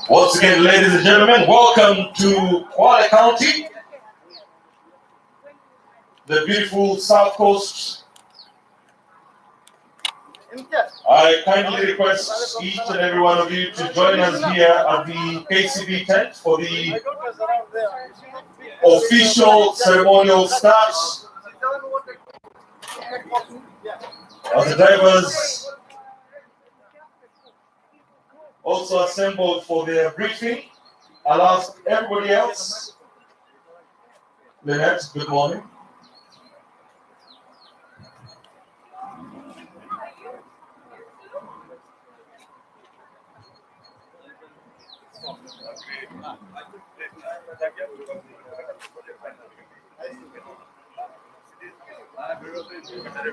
Once again, ladies and gentlemen, welcome to Kwale County, the beautiful South Coast. I kindly request each and every one of you to join us here at the KCB tent for the official ceremonial start. As the drivers also assembled for their briefing, I'll ask everybody else. Lynette, good morning. Good morning.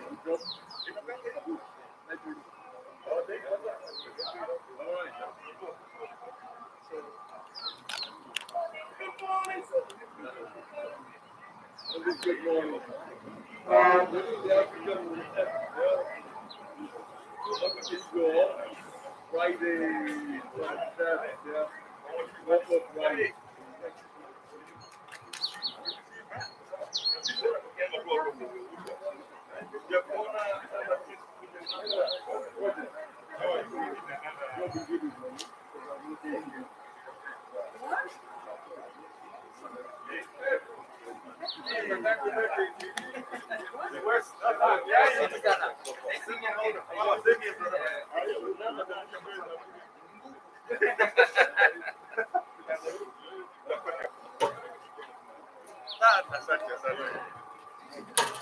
Kiscol, Friday, Friday.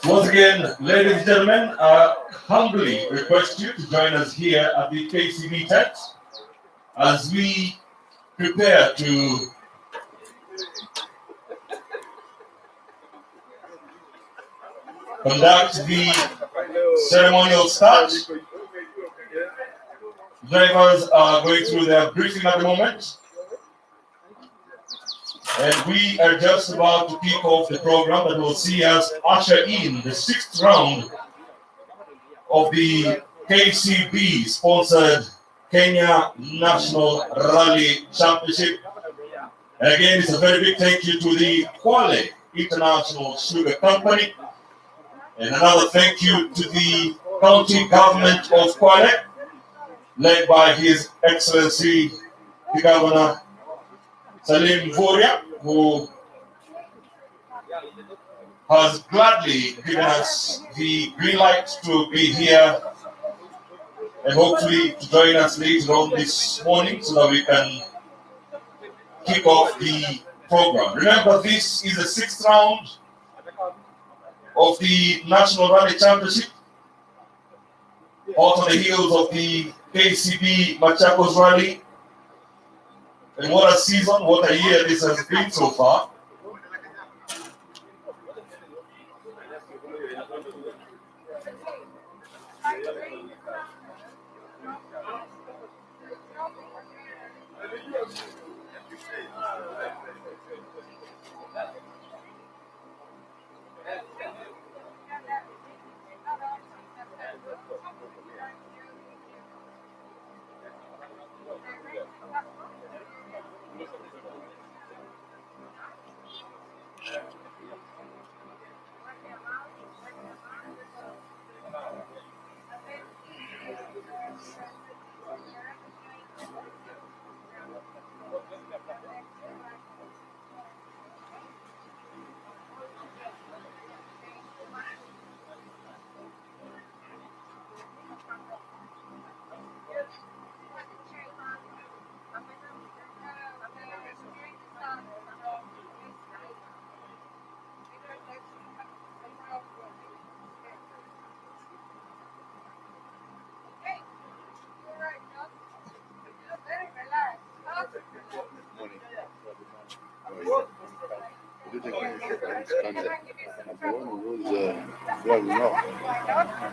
Once again, ladies and gentlemen, I humbly request you to join us here at the KCB tent as we prepare to conduct the ceremonial start. Drivers are going through their briefing at the moment. And we are just about to kick off the program that will see us usher in the 6th round of the KCB sponsored Kenya National Rally Championship. And again, it's a very big thank you to the Kwale International Sugar Company. And another thank you to the county government of Kwale, led by His Excellency, the Governor Salim Vuria, who has gladly given us the green light to be here and hopefully to join us later on this morning so that we can kick off the program. Remember, this is the 6th round of the National Rally Championship, hot on the heels of the KCB Machakos Rally. And what a season, what a year this has been so far.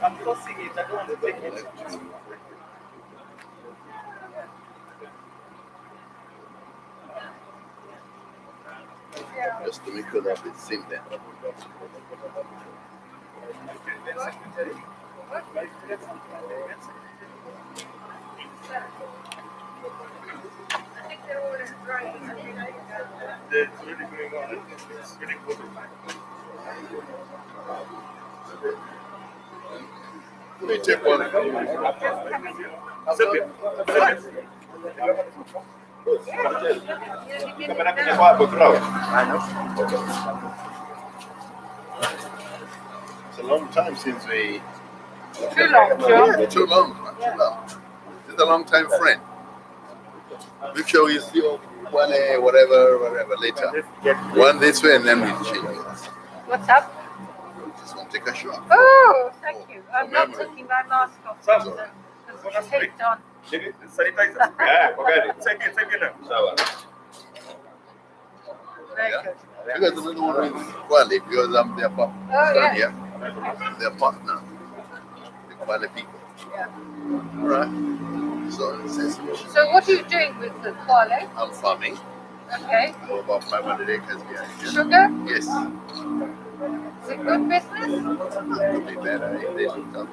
I'm tossing it. I don't want to take it. Just to make sure that it's in there. It's really going on. It's really good. Let me take one. Sip it. It's a long time since we. Too long, John. Yeah, too long. Not too long. This is a long time friend. Make sure we see whatever later. One this way and then we change. What's up? Just want to take a shot. Oh, thank you. I'm not taking my mask off. Because it's taped on. Sanitizer. Yeah, okay. Take it now. Very Yeah. good. Because another one is Kwale because I'm their partner. Oh, yeah. Yeah. Their partner. The Kwale people. Yeah. Alright. So So what are you doing with the Kwale? I'm farming. Okay. For about 500 acres behind here. Sugar? Yes. Is it good business? Could be better if they looked up.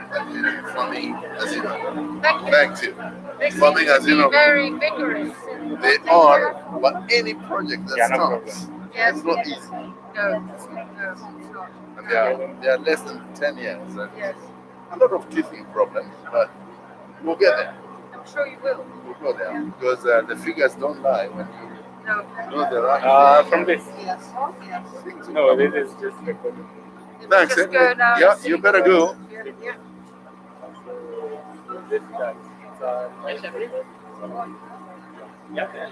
But farming, as you know. Thank you. Thank you. They seem Farming, to as you be know. very vigorous. They are, but any project that starts, Yes. it's not easy. No, it's not. And they are less than 10 years. And Yes. a lot of teething problems, but we'll get there. I'm sure you will. We'll go there. Because the figures don't lie when you No. know the right From this? Yes. Yes. things. No, this is just recording. Thanks. Just go now. Yeah, you better go. Yeah. Yeah. This guy. Yeah. Yeah.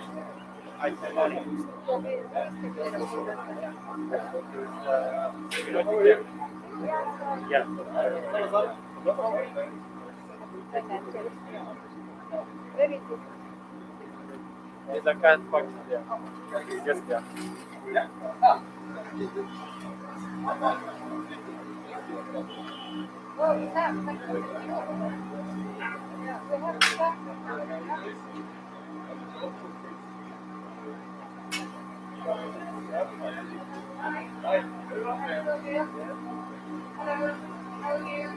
There's a cat box there. Just there. Oh, Sam, thank you. Yeah, we have Sam. Hello, how are you?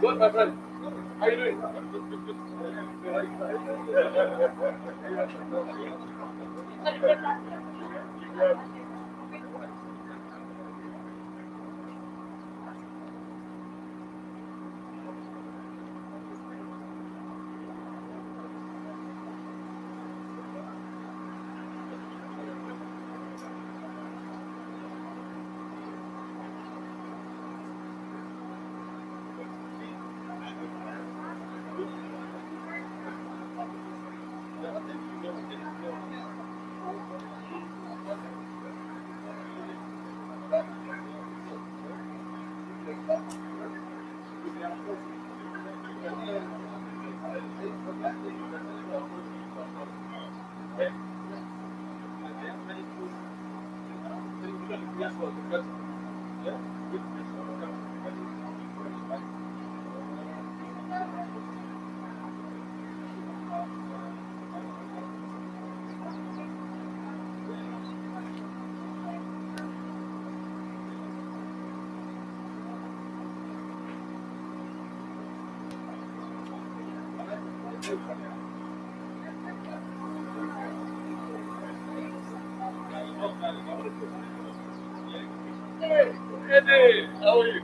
Good, my friend. How you doing? Eddie, how are you?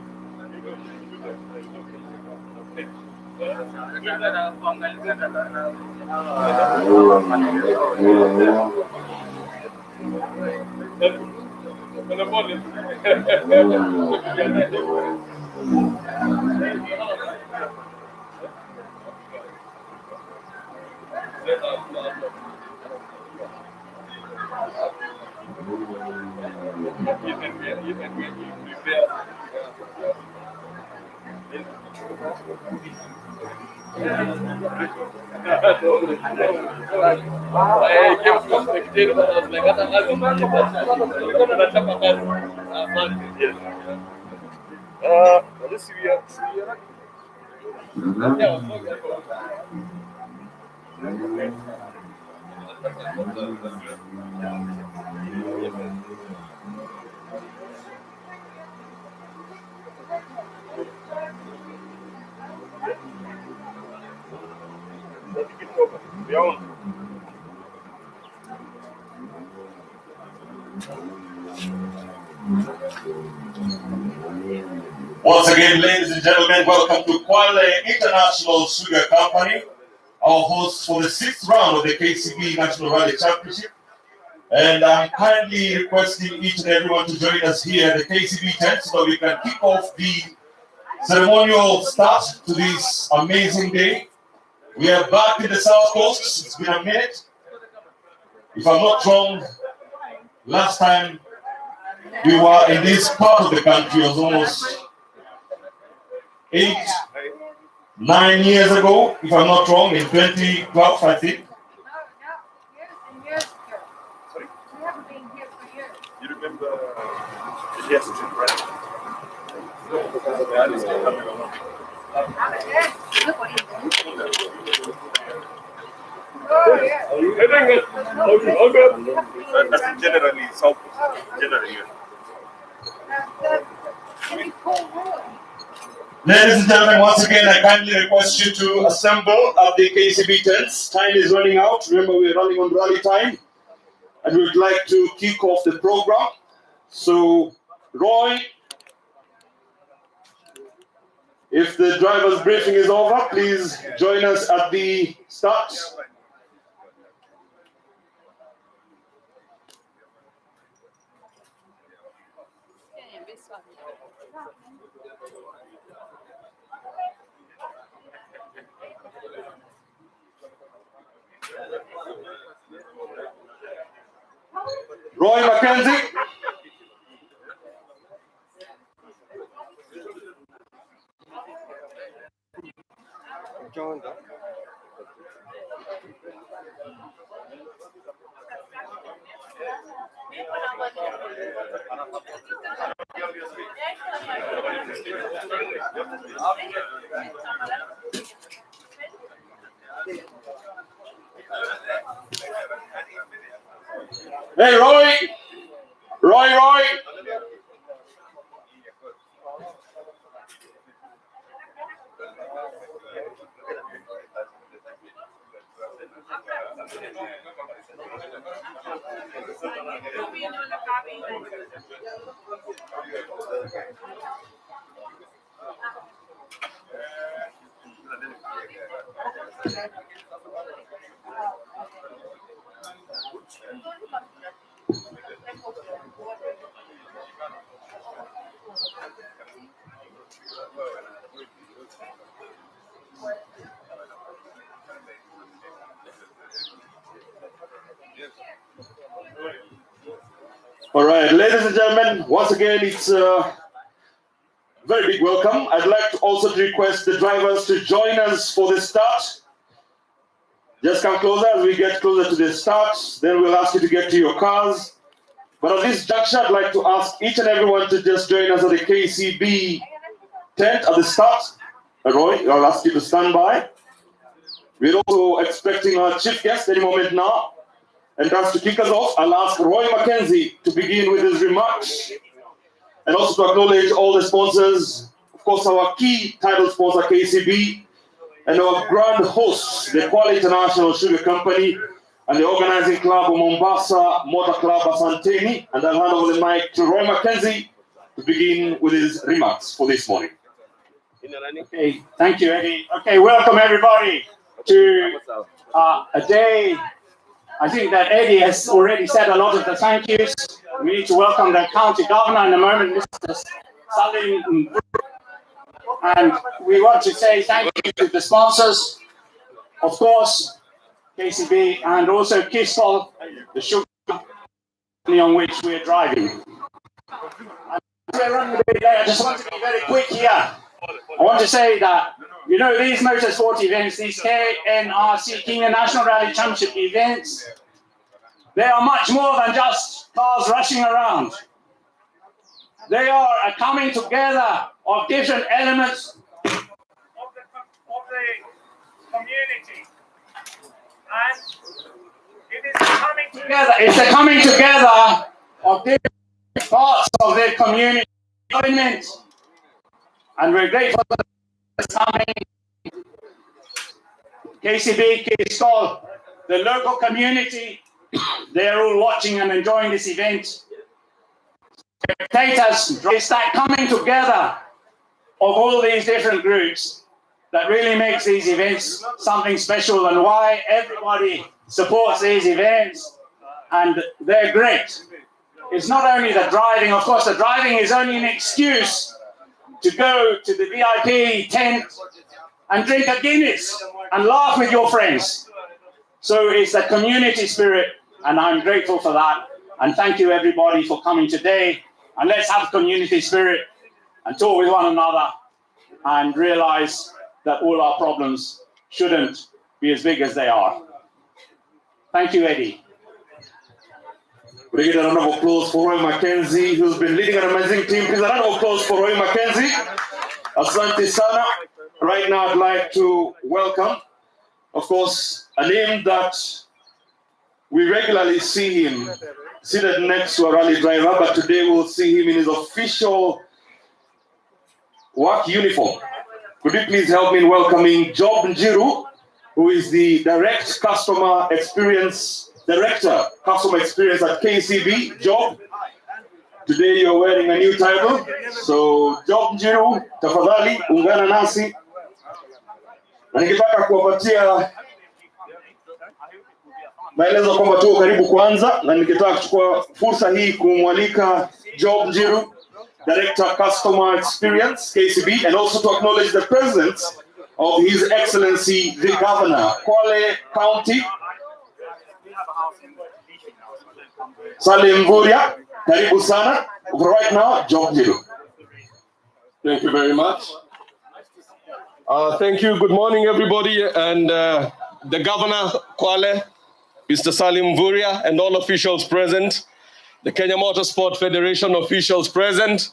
Once again, ladies and gentlemen, welcome to Kwale International Sugar Company, our host for the 6th round of the KCB National Rally Championship. And I'm kindly requesting each and everyone to join us here at the KCB tent so that we can kick off the ceremonial start to this amazing day. We are back in the South Coast. It's been a minute. If I'm not wrong, last time we were in this part of the country was almost 8-9 years ago, if I'm not wrong, in 2012, I think. Years ago. We haven't been here for years. You remember yesterday, right? Oh, yeah. That's generally South. Generally, Any cold road? Ladies and gentlemen, once again, I kindly request you to assemble at the KCB tents. Time is running out. Remember, we're running on rally time. And we would like to kick off the program. So, Roy, if the driver's briefing is over, please join us at the start. Roy Mackenzie. Hey, Roy. Roy. All right, ladies and gentlemen, once again, it's a very big welcome. I'd like to also request the drivers to join us for the start. Just come closer as we get closer to the start. Then we'll ask you to get to your cars. But at this juncture, I'd like to ask each and everyone to just join us at the KCB tent at the start. Roy, I'll ask you to stand by. We're also expecting our chief guest any moment now. And as to kick us off, I'll ask Roy Mackenzie to begin with his remarks. And also to acknowledge all the sponsors, of course, our key title sponsor, KCB, and our grand hosts, the Kwale International Sugar Company, and the organizing club of Mombasa Motor Club Asanteni. And I'll hand over the mic to Roy Mackenzie to begin with his remarks for this morning. Okay, thank you, Eddie. Okay, welcome everybody to a day. I think that Eddie has already said a lot of the thank yous. We need to welcome the county governor in a moment, Mr. Salim. And we want to say thank you to the sponsors, of course, KCB, and also Kiscol, the sugar company on which we're driving. And we're running a bit late, I just want to be very quick here. I want to say that, you know, these motorsport events, these KNRC, Kenya National Rally Championship events, they are much more than just cars rushing around. They are a coming together of different elements of the community. And it is coming together. It's a coming together of different parts of the community government. And we're grateful for this coming. KCB, Kiscol, the local community, they're all watching and enjoying this event. Spectators, it's that coming together of all these different groups that really makes these events something special, and why everybody supports these events, and they're great. It's not only the driving, of course the driving is only an excuse to go to the VIP tent and drink a Guinness and laugh with your friends. So it's the community spirit, and I'm grateful for that. And thank you everybody for coming today. And let's have community spirit and talk with one another and realize that all our problems shouldn't be as big as they are. Thank you, Eddie. We get a round of applause for Roy Mackenzie, who's been leading an amazing team. Please, a round of applause for Roy Mackenzie. Asante sana. Right now, I'd like to welcome, of course, a name that we regularly see him seated next to a rally driver, but today we'll see him in his official work uniform. Could you please help me in welcoming Job Njiru, who is the Director Customer Experience at KCB. Job, today you're wearing a new title. So Job Njiru, tafadhali ungana nasi. Na ningetaka kuwapatia maelezo kwamba tuko karibu kwanza, na ningetaka kuchukua fursa hii kumwalika Job Njiru, Director Customer Experience, KCB, and also to acknowledge the presence of His Excellency the Governor, Kwale County, Salim Mvurya. Karibu sana. Right now, Job Njiru. Thank you very much. Thank you. Good morning, everybody. And the Governor, Kwale, Mr. Salim Mvurya, and all officials present, the Kenya Motorsport Federation officials present,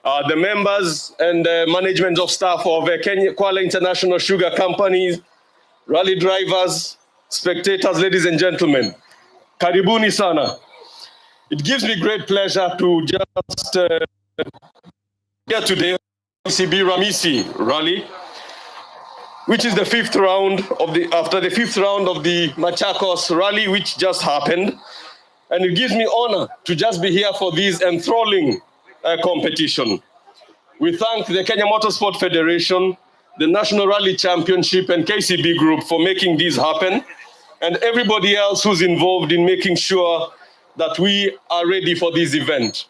the members and the management of staff of Kenya Kwale International Sugar Company, rally drivers, spectators, ladies and gentlemen, karibuni sana. It gives me great pleasure to just here today, KCB Ramisi rally, which is the fifth round of after the fifth round of the Machakos rally, which just happened. And it gives me honor to just be here for this enthralling competition. We thank the Kenya Motorsport Federation, the National Rally Championship, and KCB Group for making this happen, and everybody else who's involved in making sure that we are ready for this event.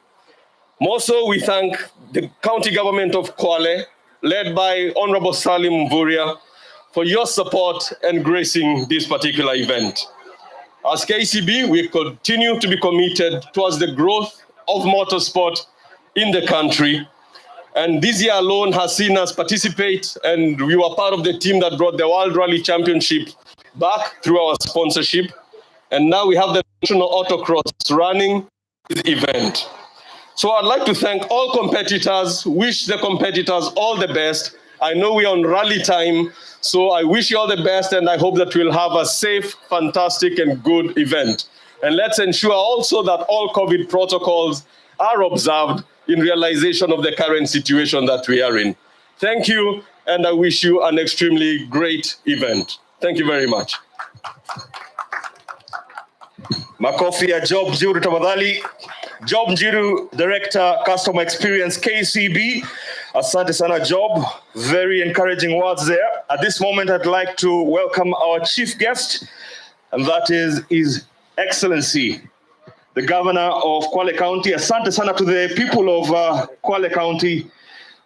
More so, we thank the county government of Kwale, led by Honorable Salim Mvurya, for your support and gracing this particular event. As KCB, we continue to be committed towards the growth of motorsport in the country. And this year alone has seen us participate, and we were part of the team that brought the World Rally Championship back through our sponsorship. And now we have the National Autocross running this event. So I'd like to thank all competitors, wish the competitors all the best. I know we're on rally time, so I wish you all the best, and I hope that we'll have a safe, fantastic, and good event. And let's ensure also that all COVID protocols are observed in realization of the current situation that we are in. Thank you, and I wish you an extremely great event. Thank you very much. Makofi ya Job Njiru tafadhali. Job Njiru, Director Customer Experience, KCB. Asante sana, Job. Very encouraging words there. At this moment, I'd like to welcome our chief guest, and that is His Excellency, the Governor of Kwale County. Asante sana to the people of Kwale County,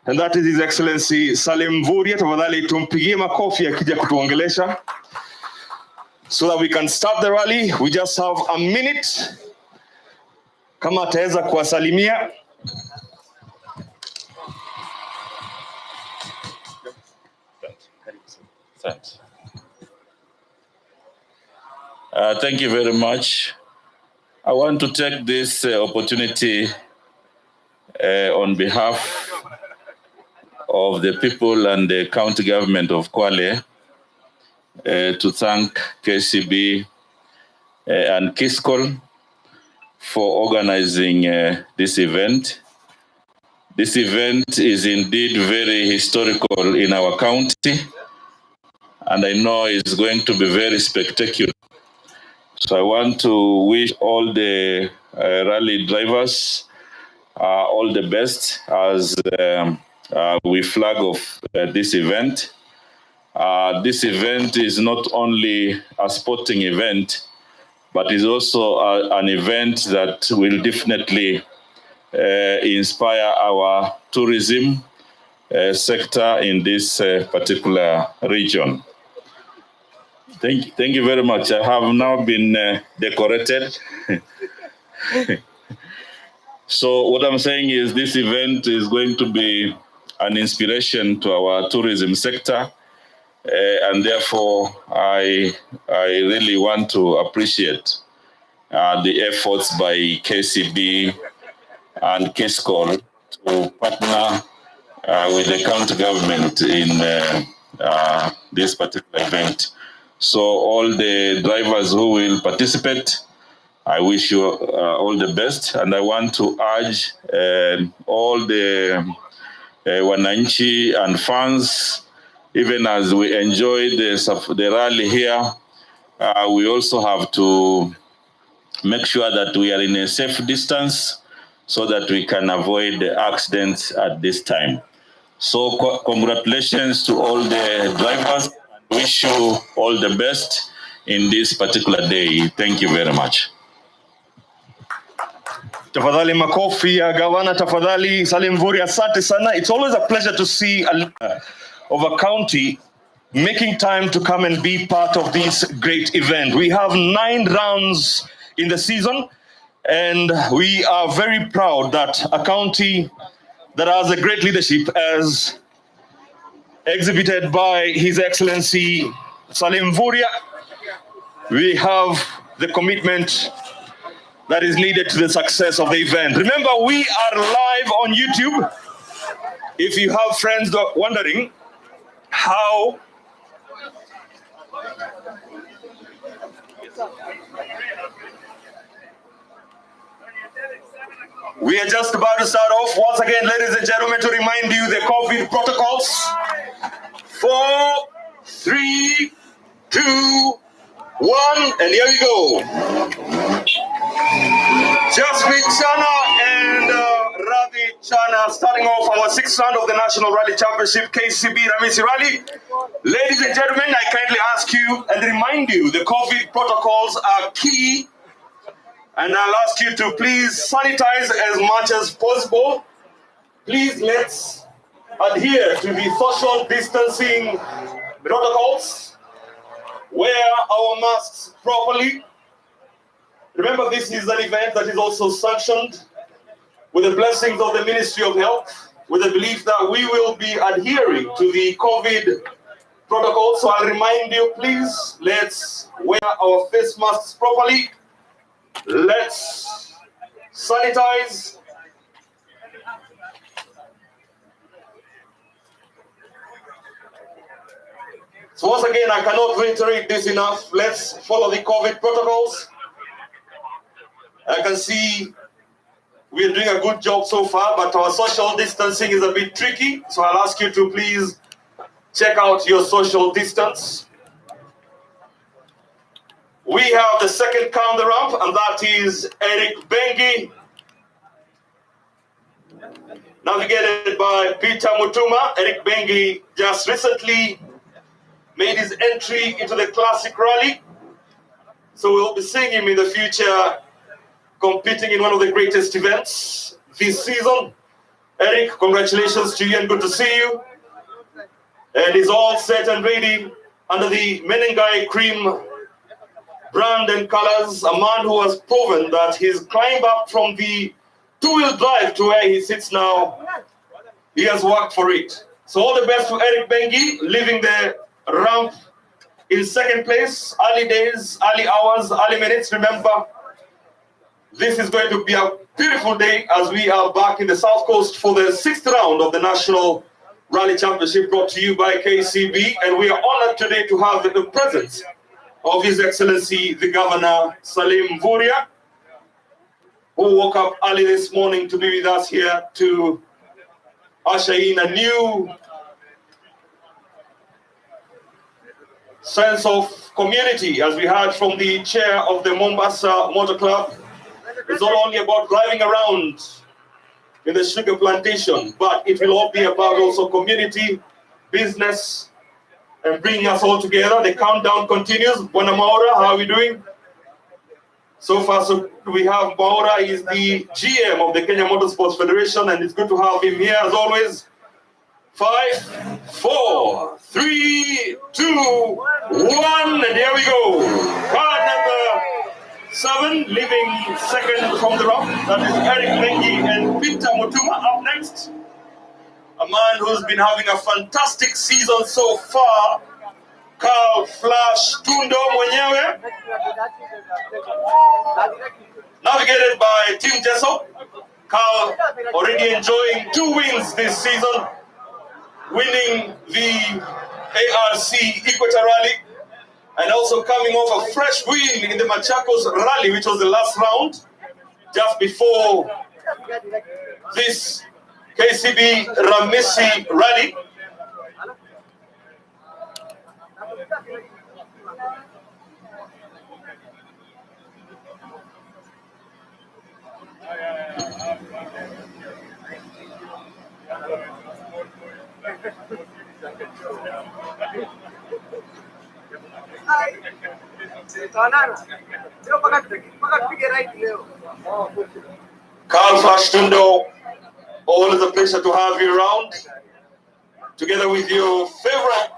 and that is His Excellency Salim Mvurya. Tafadhali tumpigie makofi akija kutuongelesha. So that we can start the rally, we just have a minute. Kama ataweza kuwasalimia. Thank you very much. I want to take this opportunity on behalf of the people and the county government of Kwale to thank KCB and Kiscol for organizing this event. This event is indeed very historical in our county, and I know it's going to be very spectacular. So I want to wish all the rally drivers all the best as we flag off this event. This event is not only a sporting event, but is also an event that will definitely inspire our tourism sector in this particular region. Thank you very much. I have now been decorated. So what I'm saying is this event is going to be an inspiration to our tourism sector. And therefore, I really want to appreciate the efforts by KCB and Kiscol to partner with the county government in this particular event. So all the drivers who will participate, I wish you all the best. And I want to urge all the Wananchi and fans, even as we enjoy the rally here, we also have to make sure that we are in a safe distance so that we can avoid the accidents at this time. So congratulations to all the drivers. Wish you all the best in this particular day. Thank you very much. Tafadhali makofi ya gavana, tafadhali Salim Mvurya, asante sana. It's always a pleasure to see of a county making time to come and be part of this great event. We have 9 rounds in the season, and we are very proud that a county that has a great leadership as exhibited by His Excellency Salim Mvurya, we have the commitment that is needed to the success of the event. Remember, we are live on YouTube. If you have friends wondering how we are just about to start off. Once again, ladies and gentlemen, to remind you the COVID protocols. 4, 3, 2, 1, and here we go. Jasmine Chana and Ravi Chana starting off our 6th round of the National Rally Championship, KCB Ramisi Rally. Ladies and gentlemen, I kindly ask you and remind you the COVID protocols are key, and I'll ask you to please sanitize as much as possible. Please let's adhere to the social distancing protocols. Wear our masks properly. Remember, this is an event that is also sanctioned with the blessings of the Ministry of Health, with the belief that we will be adhering to the COVID protocol. So I'll remind you, please, let's wear our face masks properly. Let's sanitize. So once again, I cannot reiterate this enough. Let's follow the COVID protocols. I can see we're doing a good job so far, but our social distancing is a bit tricky. So I'll ask you to please check out your social distance. We have the second car on the ramp, and that is Eric Bengi, navigated by Peter Mutuma. Eric Bengi just recently made his entry into the Classic Rally, so we'll be seeing him in the future competing in one of the greatest events this season. Eric, congratulations to you and good to see you. And he's all set and ready under the Menengai Cream brand and colors, a man who has proven that he's climbed up from the 2-wheel drive to where he sits now. He has worked for it. So all the best to Eric Bengi, leaving the ramp in second place. Early days, early hours, early minutes. Remember, this is going to be a beautiful day as we are back in the South Coast for the 6th round of the National Rally Championship brought to you by KCB. And we are honored today to have the presence of His Excellency, the Governor Salim Vuria, who woke up early this morning to be with us here to usher in a new sense of community, as we heard from the chair of the Mombasa Motor Club. It's not only about driving around in the sugar plantation, but it will all be about also community, business, and bringing us all together. The countdown continues. Bwana Maura, how are we doing? So far, so we have Maura. He's the GM of the Kenya Motorsports Federation, and it's good to have him here as always. 5, 4, 3, 2, 1, and here we go. Card number 7, leaving second from the rock. That is Eric Mengi and Peter Mutuma up next. A man who's been having a fantastic season so far. Carl Flash Tundo mwenyewe. Navigated by Team Jesso. Carl already enjoying 2 wins this season, winning the ARC Equator Rally, and also coming off a fresh win in the Machakos Rally, which was the last round, just before this KCB Ramisi Rally. Carl Fashtundo, always a pleasure to have you around, together with your favorite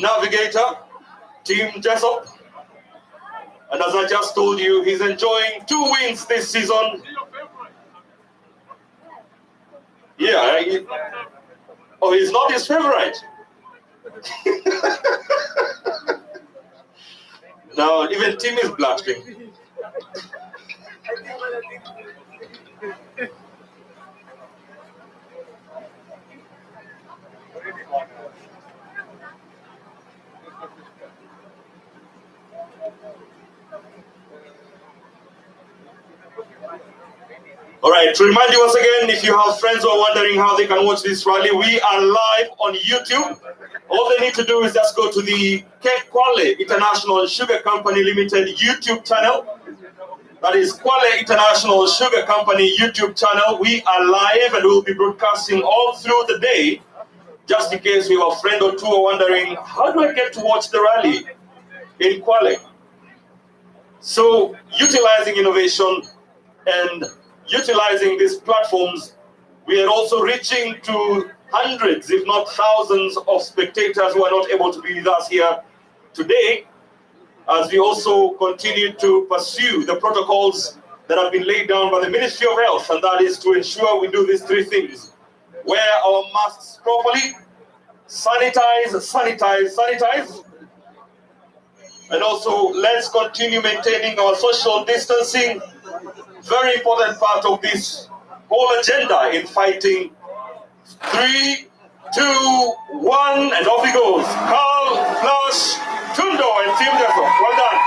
navigator, Team Jessop. And as I just told you, he's enjoying 2 wins this season. Yeah, he's not his favorite. No, even Tim is blushing. All right, to remind you once again, if you have friends who are wondering how they can watch this rally, we are live on YouTube. All they need to do is just go to the Kwale International Sugar Company Limited YouTube channel. That is Kwale International Sugar Company YouTube channel. We are live and we'll be broadcasting all through the day, just in case we have a friend or two are wondering, how do I get to watch the rally in Kwale? So, utilizing innovation and utilizing these platforms, we are also reaching to hundreds, if not thousands, of spectators who are not able to be with us here today, as we also continue to pursue the protocols that have been laid down by the Ministry of Health, and that is to ensure we do these 3 things. Wear our masks properly, sanitize, sanitize, sanitize, and also let's continue maintaining our social distancing. Very important part of this whole agenda in fighting. 3, 2, 1, and off he goes. Carl Flash Tundo and Team Jesso. Well done.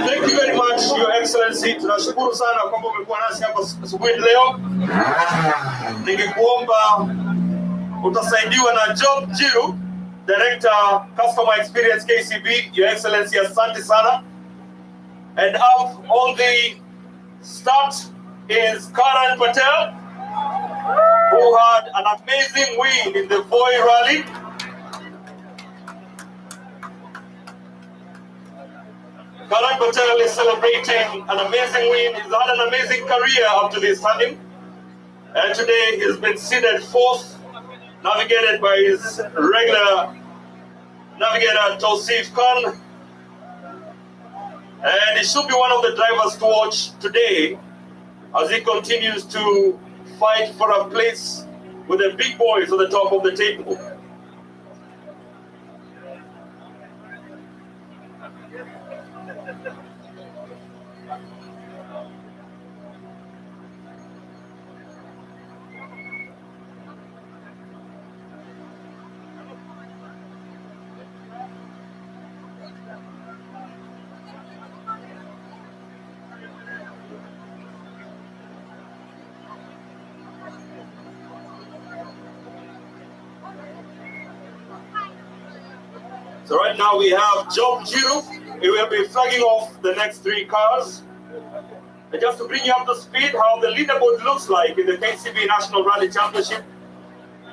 Thank you very much, Your Excellency. Tunashukuru sana kwamba umekuwa nasi hapa asubuhi leo. Ningekuomba utasaidiwa na Job Jiru, Director Customer Experience KCB. Your Excellency, asante sana. And up on the start is Karan Patel, who had an amazing win in the Voi Rally. Karan Patel is celebrating an amazing win. He's had an amazing career up to this time. And today he's been seated 4th, navigated by his regular navigator, Tausif Khan. And he should be one of the drivers to watch today as he continues to fight for a place with the big boys on the top of the table. So right now we have Job Giroux. He will be flagging off the next 3 cars. And just to bring you up to speed how the leaderboard looks like in the KCB National Rally Championship,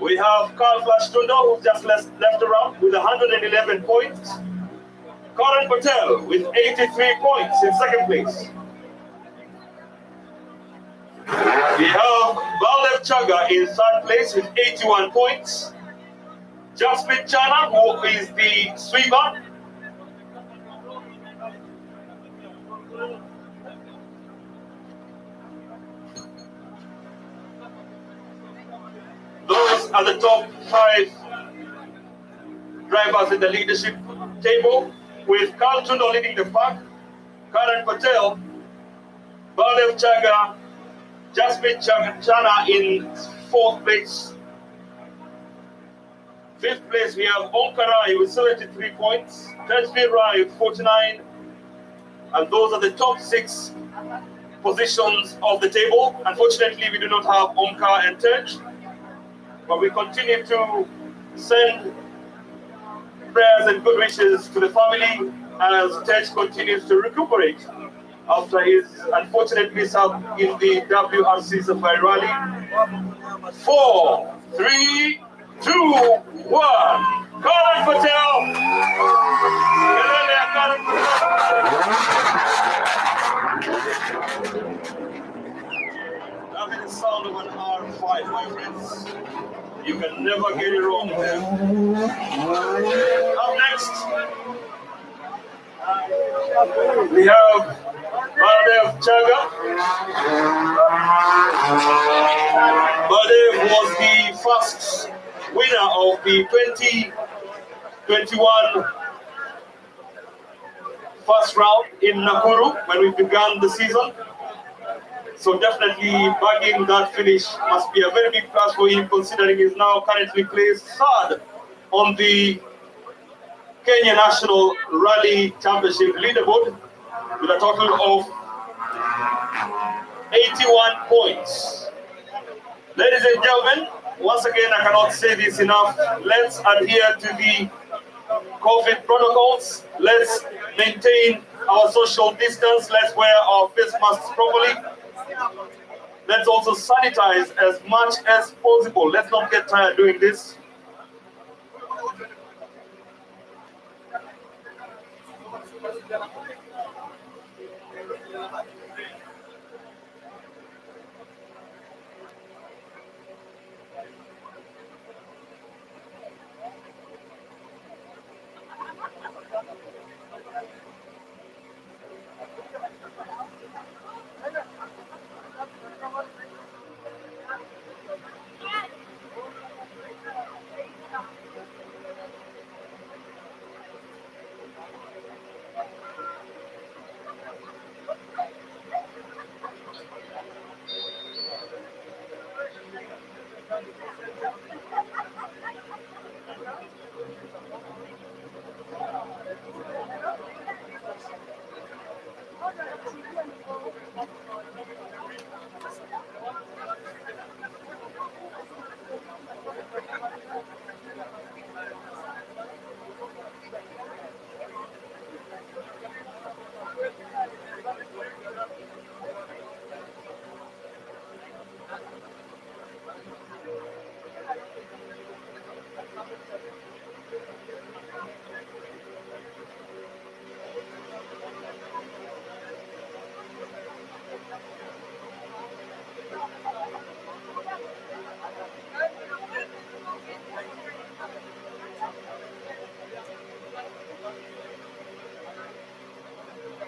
we have Carl Flash Tundo, who just left around with 111 points. Karan Patel with 83 points in second place. We have Baldev Chaga in third place with 81 points. Jasprit Chana, who is the sweeper. Those are the top 5 drivers in the leadership table, with Carl Tundo leading the pack, Karan Patel, Baldev Chaga, Jasprit Chana in 4th place. 5th place, we have Onkarai with 73 points, Tejveer Rai with 49, and those are the top 6 positions of the table. Unfortunately, we do not have Omkar and Tej, but we continue to send prayers and good wishes to the family as Tej continues to recuperate after his unfortunate mishap in the WRC Safari Rally. 4, 3, 2, 1. Karan Patel. That is the sound of an R5, my friends. You can never get it wrong there. Up next, we have Baldev Chaga. Baldev was the first winner of the 2021 first round in Nakuru when we began the season. So definitely bagging that finish must be a very big plus for him, considering he's now currently placed 3rd on the Kenya National Rally Championship leaderboard with a total of 81 points. Ladies and gentlemen, once again, I cannot say this enough. Let's adhere to the COVID protocols. Let's maintain our social distance. Let's wear our face masks properly. Let's also sanitize as much as possible. Let's not get tired doing this.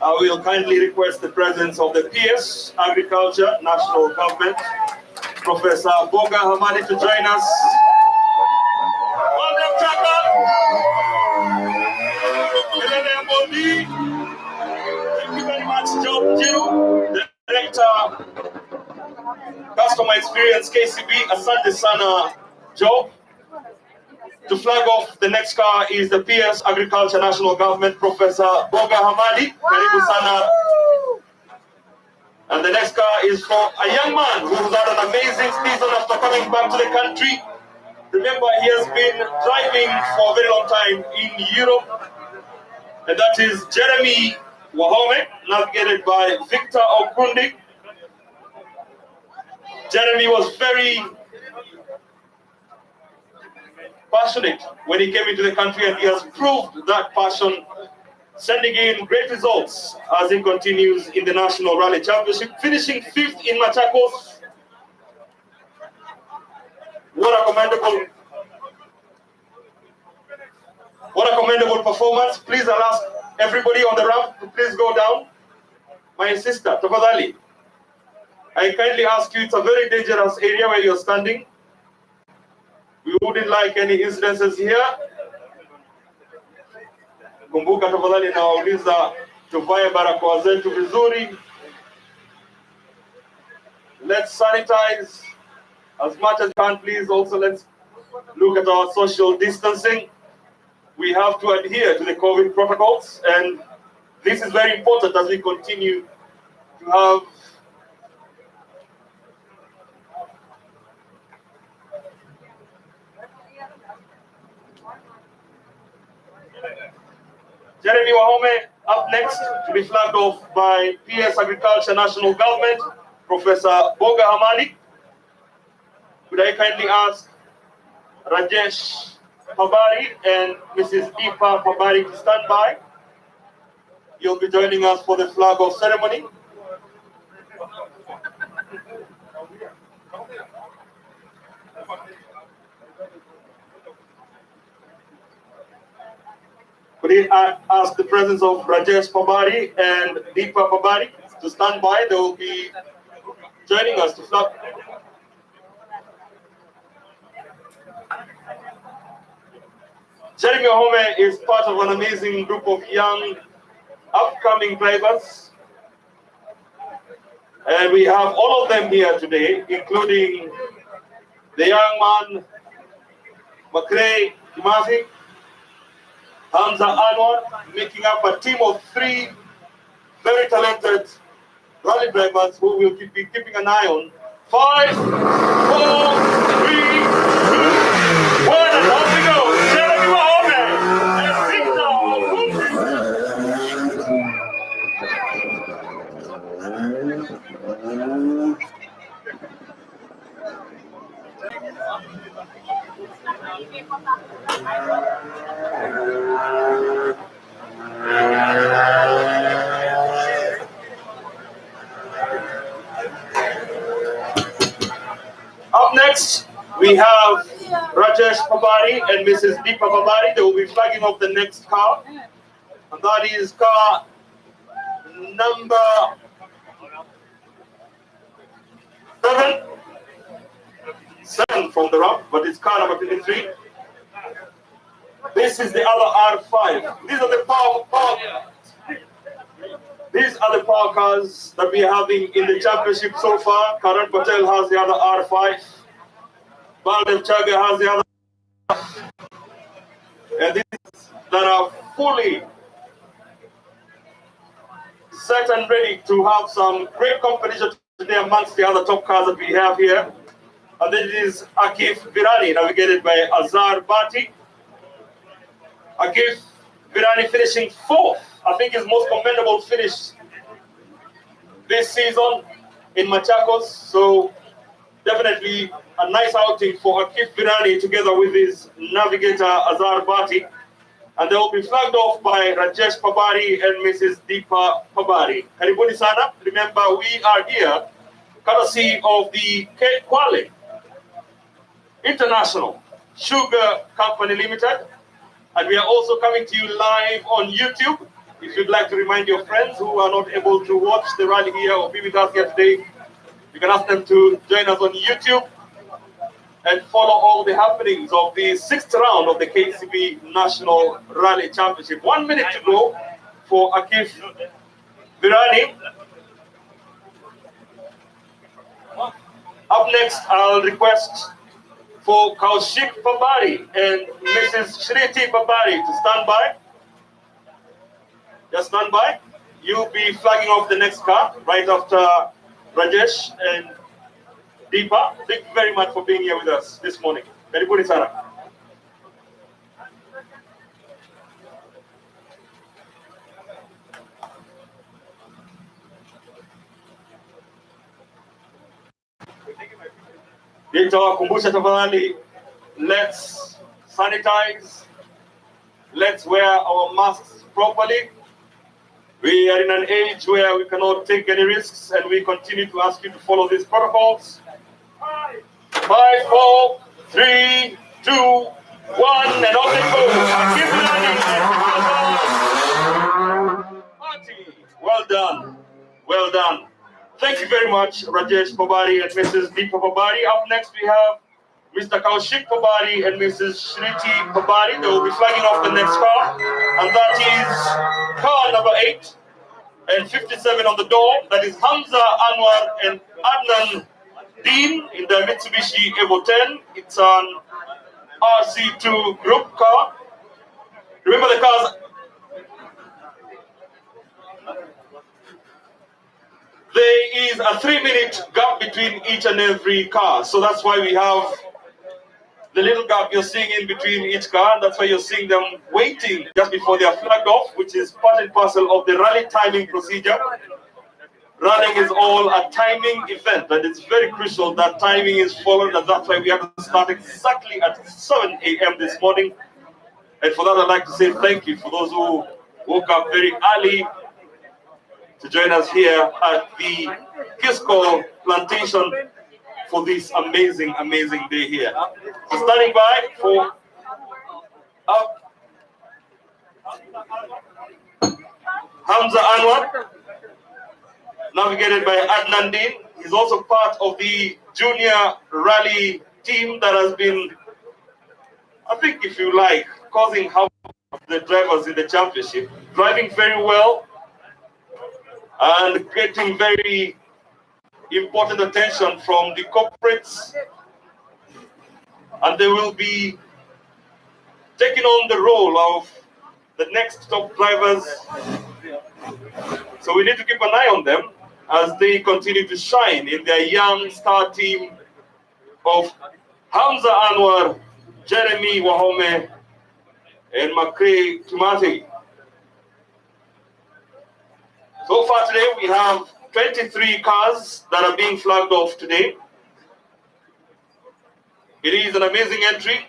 I will kindly request the presence of the PS Agriculture National Government Professor Boga Hamani to join us. Welcome, Chaka. Thank you very much, Job Jiru, Director, Customer Experience, KCB. Asante sana, Job. To flag off the next car is the PS Agriculture National Government, Professor Boga Hamadi. Karibu sana. And the next car is for a young man who's had an amazing season after coming back to the country. Remember, he has been driving for a very long time in Europe. And that is Jeremy Wahome, navigated by Victor Okundi. Jeremy was very passionate when he came into the country, and he has proved that passion, sending in great results as he continues in the National Rally Championship, finishing 5th in Machakos. What a commendable performance. Please, I'll ask everybody on the ramp to please go down. My sister, Tafadhali, I kindly ask you, it's a very dangerous area where you're standing. We wouldn't like any incidences here. Kumbuka tafadhali nawauliza tuvae barakoa zetu vizuri. Let's sanitize as much as we can, please. Also, let's look at our social distancing. We have to adhere to the COVID protocols, and this is very important as we continue to have Jeremy Wahome up next to be flagged off by PS Agriculture National Government, Professor Boga Hamani. Could I kindly ask Rajesh Pabari and Mrs. Deepa Pabari to stand by? You'll be joining us for the flag off ceremony. Could I ask the presence of Rajesh Pabari and Deepa Pabari to stand by? They will be joining us to flag. Jeremy Wahome is part of an amazing group of young, upcoming drivers. And we have all of them here today, including the young man, Makray Kimathi, Hamza Anwar, making up a team of 3 very talented rally drivers who will be keeping an eye on. 5, 4, 3, 2, 1, and off we go. Jeremy Wahome and Victor Up next, we have Rajesh Pabari and Mrs. Deepa Pabari. They will be flagging off the next car. And that is car number 7 from the ramp, but it's car number 23. This is the other R5. These are the These are the power cars that we are having in the championship so far. Karan Patel has the other R5. Baldev Chaga has the other. And these that are fully set and ready to have some great competition today amongst the other top cars that we have here. And then it is Akif Virani, navigated by Azhar Bati. Akif Virani finishing 4th. I think his most commendable finish this season in Machakos. So definitely a nice outing for Akif Virani together with his navigator Azhar Bati. And they will be flagged off by Rajesh Pabari and Mrs. Deepa Pabari. Karibuni sana. Remember, we are here courtesy of the Kwale International Sugar Company Limited. And we are also coming to you live on YouTube. If you'd like to remind your friends who are not able to watch the rally here or be with us here today, You can ask them to join us on YouTube and follow all the happenings of the 6th round of the KCB National Rally Championship. 1 minute to go for Akif Virani. Up next, I'll request for Kaushik Babari and Mrs. Shriti Babari to stand by. Just stand by. You'll be flagging off the next car right after Rajesh and Deepa. Thank you very much for being here with us this morning. Very good, Sarah. Nitawakumbusha tafadhali, let's sanitize, let's wear our masks properly. We are in an age where we cannot take any risks, and we continue to ask you to follow these protocols. 5, 4, 3, 2, 1, and off they go. Well done. Well done. Thank you very much, Rajesh Babari and Mrs. Deepa Babari. Up next, we have Mr. Kaushik Babari and Mrs. Shriti Babari. They will be flagging off the next car, and that is car number 8 and 57 on the door. That is Hamza Anwar and Adnan Dean in the Mitsubishi Evo 10. It's an RC2 group car. Remember the cars. There is a 3-minute gap between each and every car. So that's why we have the little gap you're seeing in between each car. That's why you're seeing them waiting just before they are flagged off, which is part and parcel of the rally timing procedure. Running is all a timing event, and it's very crucial that timing is followed, and that's why we have to start exactly at 7 a.m. this morning. And for that, I'd like to say thank you for those who woke up very early to join us here at the Kiscol plantation for this amazing, amazing day here. So standing by for Hamza Anwar, navigated by Adnan Din. He's also part of the junior rally team that has been, I think if you like, causing havoc the drivers in the championship, driving very well and getting very important attention from the corporates, and they will be taking on the role of the next top drivers. So we need to keep an eye on them as they continue to shine in their young star team of Hamza Anwar, Jeremy Wahome, and Makre Tumati. So far today, we have 23 cars that are being flagged off today. It is an amazing entry,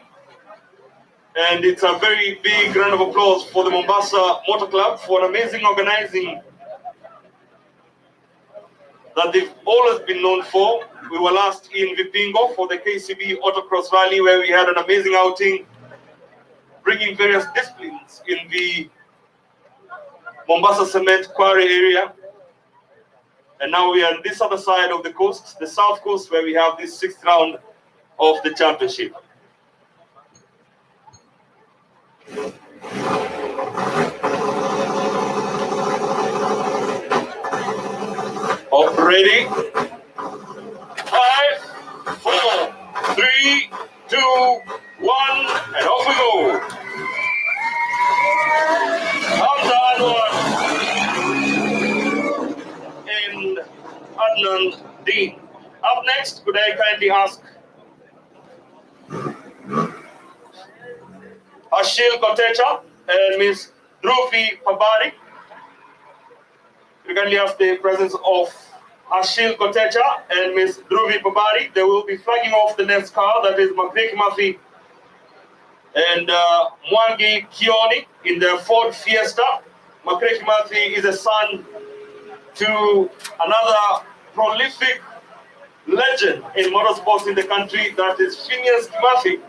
and it's a very big round of applause for the Mombasa Motor Club for an amazing organizing that they've always been known for. We were last in Vipingo for the KCB Autocross Rally, where we had an amazing outing, bringing various disciplines in the Mombasa Cement Quarry area. And now we are on this other side of the coast, the south coast, where we have this 6th round of the championship. Ready? 5, 4, 3, 2, 1, and off we go. Hamza Anwar and Adnan Dean. Up next, could I kindly ask Ashil Kotecha and Ms. Dhruvi Pabari. You kindly ask the presence of Ashil Kotecha and Ms. Dhruvi Pabari. They will be flagging off the next car, that is Makrik Mafi and Mwangi Kioni in their Ford Fiesta. Makrik Mafi is a son to another prolific legend in motorsports in the country, that is Phineas Kimathi,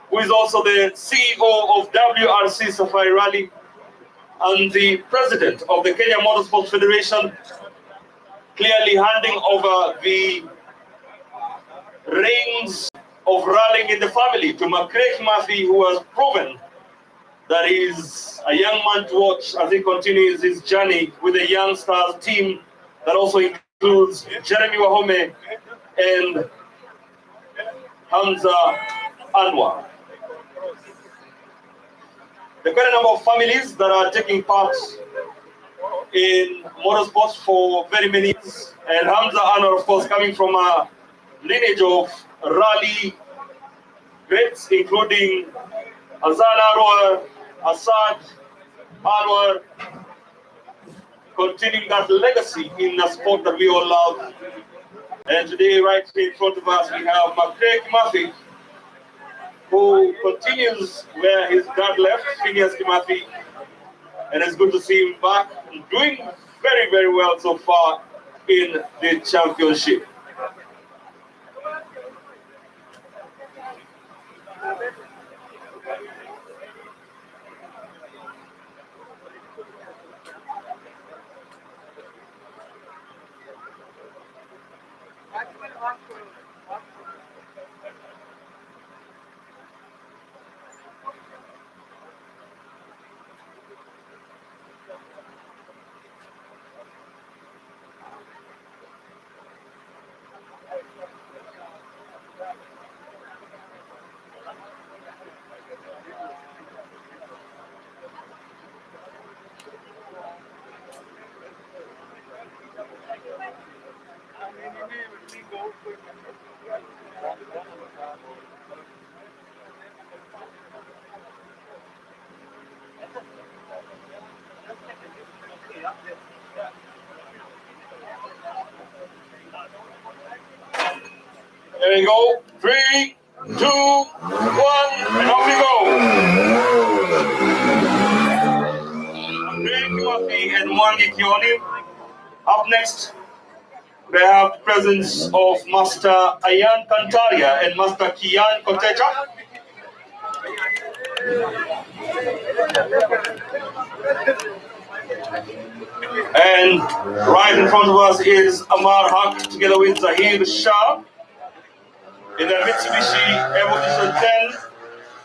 who is also the CEO of WRC Safari Rally and the president of the Kenya Motorsports Federation. clearly handing over the reins of rallying in the family to Craig Murphy, who has proven that he is a young man to watch as he continues his journey with the Young Stars team that also includes Jeremy Wahome and Hamza Anwar. The current number of families that are taking part in motorsports for very many years, and Hamza Anwar, of course, coming from a lineage of rally greats, including Azan Anwar, Assad Anwar, continuing that legacy in a sport that we all love. And today, right in front of us, we have Craig Murphy, who continues where his dad left, Phineas Murphy, and it's good to see him back doing very, very well so far in the championship. There we go. 3, 2, 1, and off we go. Craig Murphy and Mwangi Kioni. Up next, we have the presence of Master Ayan Kantaria and Master Kian Kotecha. And right in front of us is Amar Haq together with Zahir Shah. In the Mitsubishi Evolution 10,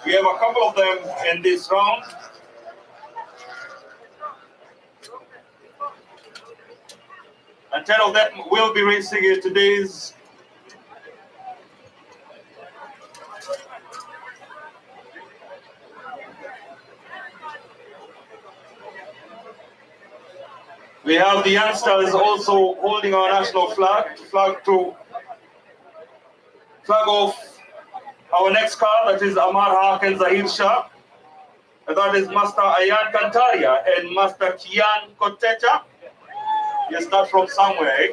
we have a couple of them in this round. And 10 of them will be racing in today's we have the youngsters also holding our national flag, flag off our next car, that is Amar Haq and Zahir Shah. And that is Master Ayan Kantaria and Master Kian Kotecha. You start from somewhere, eh?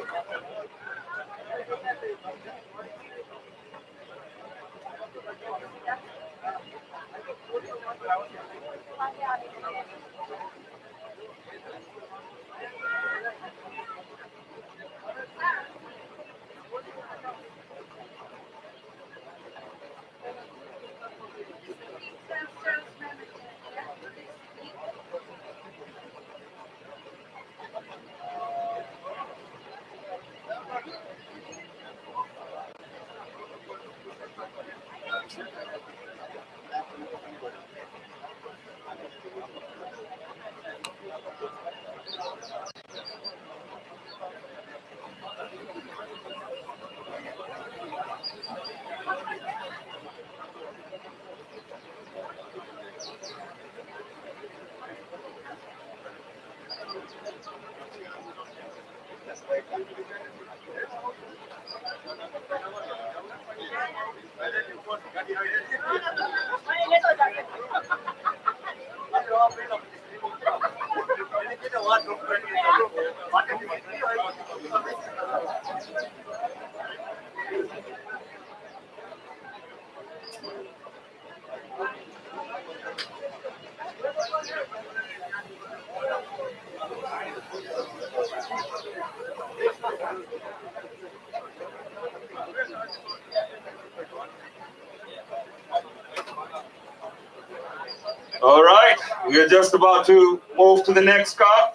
All right, we are just about to move to the next car,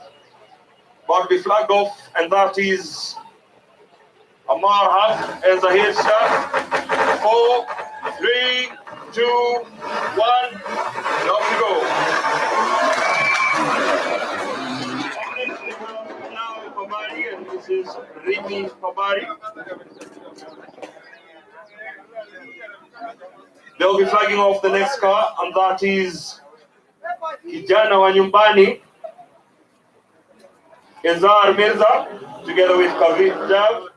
about to be flagged off, and that is Amar Haq as a headshot. 4, 3, 2, 1. And off we go. Now Pabari, and this is Rimi Pabari. They'll be flagging off the next car, and that is Kijana wa Nyumbani, Ezar Mirza, together with Kavit Jav.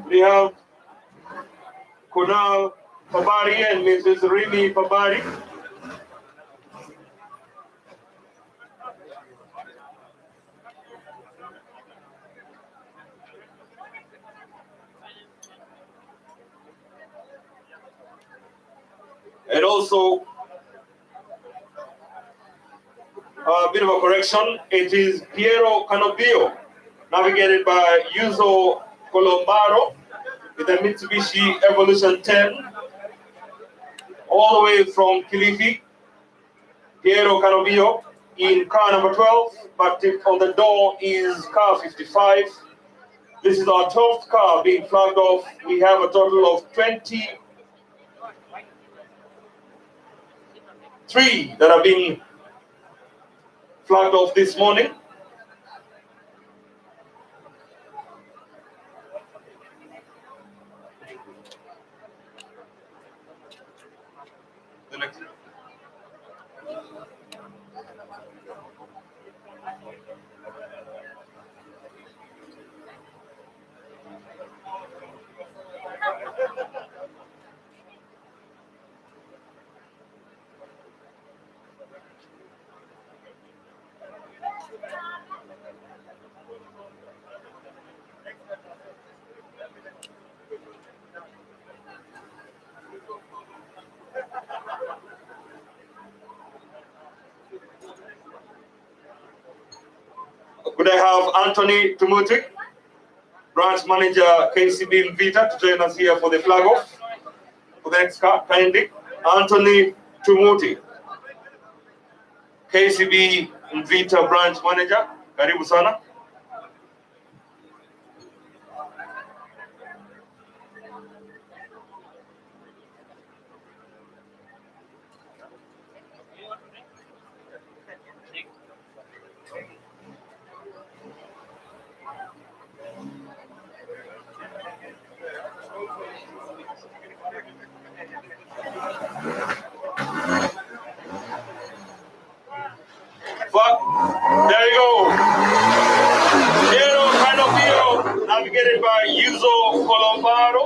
We have Kunal Pabari and Mrs. Rimi Pabari. And also, a bit of a correction, it is Piero Canobio, navigated by Yuzo Colombaro with the Mitsubishi Evolution 10, all the way from Kilifi. Piero Canobio in car number 12, but on the door is car 55. This is our 12th car being flagged off. We have a total of 23 that are being flagged off this morning. The next. Could I have Anthony Tumuti, branch manager KCB Mvita, to join us here for the flag off for the next car, kindly. Anthony Tumuti, KCB Mvita branch manager. Karibu sana. But there you go. Piero Canobio, navigated by Yuzo Colombaro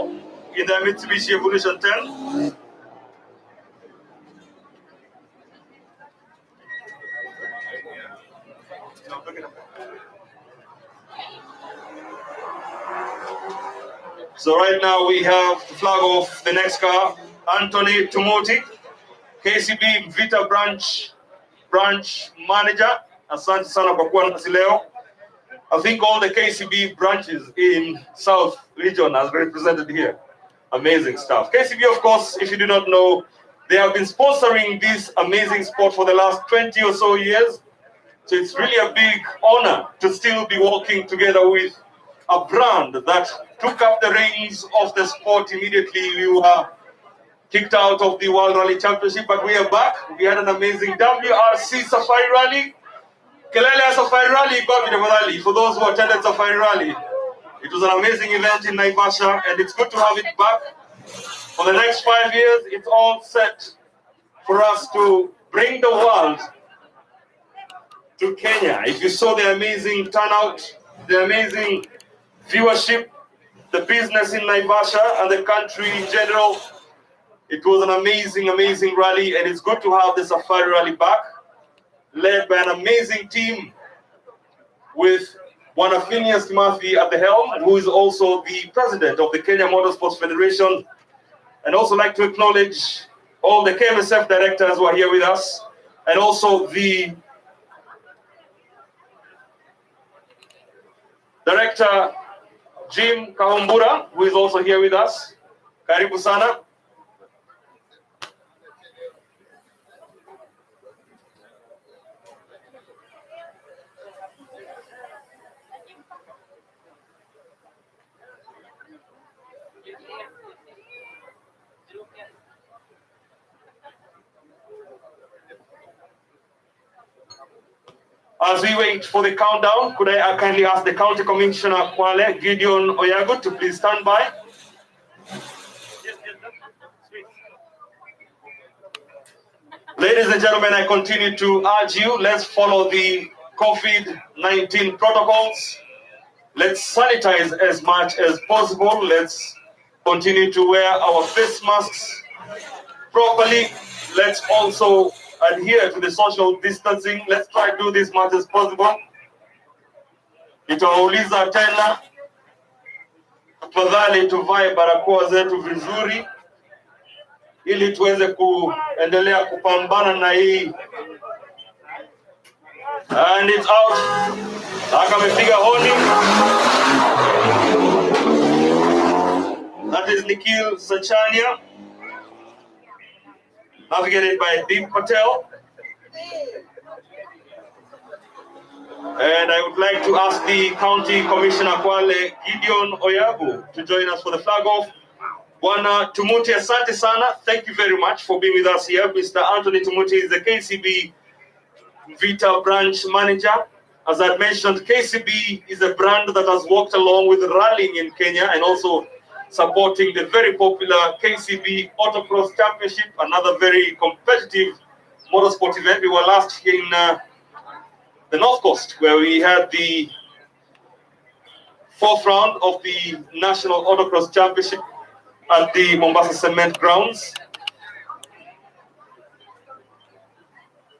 in the Mitsubishi Evolution 10. So right now we have to flag off the next car, Anthony Tumoti, KCB Vita branch manager. Asante sana kwa kuwa nasi leo. I think all the KCB branches in South region are represented here. Amazing stuff. KCB, of course, if you do not know, they have been sponsoring this amazing sport for the last 20 or so years. So it's really a big honor to still be working together with a brand that took up the reins of the sport immediately. We were kicked out of the World Rally Championship, but we are back. We had an amazing WRC Safari Rally. Kelele Safari Rally, for those who attended Safari Rally. It was an amazing event in Naivasha, and it's good to have it back. For the next 5 years, it's all set for us to bring the world to Kenya. If you saw the amazing turnout, the amazing viewership, the business in Naivasha and the country in general, it was an amazing, amazing rally, and it's good to have the Safari Rally back, led by an amazing team with Bwana Phineas Kimathi at the helm, who is also the president of the Kenya Motorsports Federation. And also like to acknowledge all the KMSF directors who are here with us, and also the director, Jim Kahumbura, who is also here with us. Karibu sana. As we wait for the countdown, could I kindly ask the County Commissioner Kwale, Gideon Oyago, to please stand by? Ladies and gentlemen, I continue to urge you, let's follow the COVID-19 protocols. Let's sanitize as much as possible. Let's continue to wear our face masks properly. Let's also adhere to the social distancing. Let's try to do this much as possible. Nitawauliza tena, tafadhali tuvae barakoa zetu vizuri ili tuweze kuendelea kupambana na hii. And it's out. Akamepiga honi. That is Nikhil Sachania, navigated by Deep Patel. And I would like to ask the County Commissioner Kwale, Gideon Oyago, to join us for the flag off. Bwana Tumuti, asante sana. Thank you very much for being with us here. Mr. Anthony Tumuti is the KCB Vita branch manager. As I mentioned, KCB is a brand that has worked along with rallying in Kenya and also supporting the very popular KCB Autocross Championship, another very competitive motorsport event. We were last here in the North Coast, where we had the 4th round of the National Autocross Championship at the Mombasa Cement Grounds.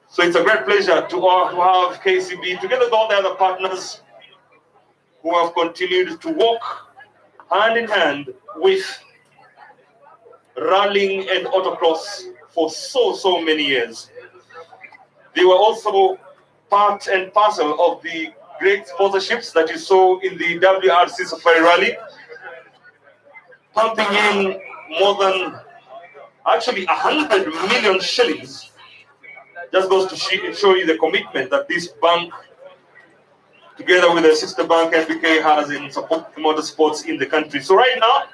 So it's a great pleasure to have KCB together with all the other partners who have continued to work hand in hand with rallying and autocross for so many years. They were also part and parcel of the great sponsorships that you saw in the WRC Safari Rally, pumping in more than actually 100 million shillings. Just goes to show you the commitment that this bank, together with the sister bank FBK, has in supporting motorsports in the country. So right now,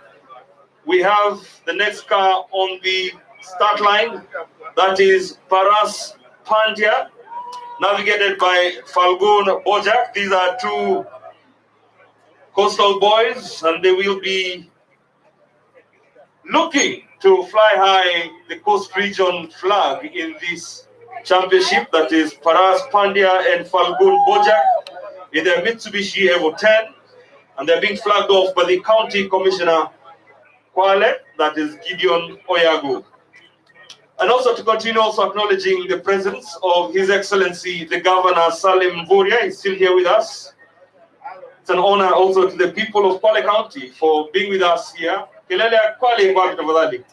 we have the next car on the start line. That is Paras Pandya, navigated by Falgun Bojak. These are two coastal boys, and they will be looking to fly high the coast region flag in this championship. That is Paras Pandya and Falgun Bojak in their Mitsubishi Evo 10, and they're being flagged off by the County Commissioner Kwale, that is Gideon Oyago. And also to continue also acknowledging the presence of His Excellency the Governor Salim Mvurya. He's still here with us. It's an honor also to the people of Kwale County for being with us here. Kelele ya Kwale ngwapi tafadhali.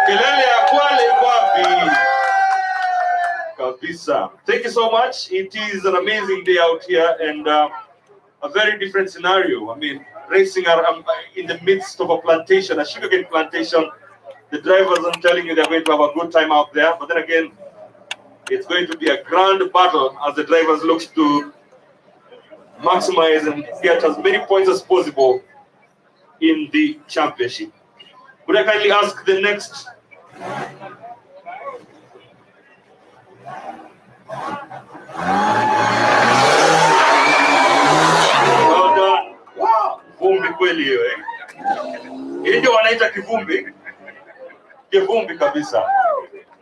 Kelele ya Kwale ngwapi. Kabisa. Thank you so much. It is an amazing day out here and a very different scenario. I mean, racing in the midst of a plantation, a sugarcane plantation. The drivers are telling you they're going to have a good time out there, but then again, it's going to be a grand battle as the drivers look to maximize and get as many points as possible in the championship. Would I kindly ask the next? Well done. Wow. Vumbi kweli hiyo, eh? Hii ndio wanaita kivumbi. Kivumbi kabisa.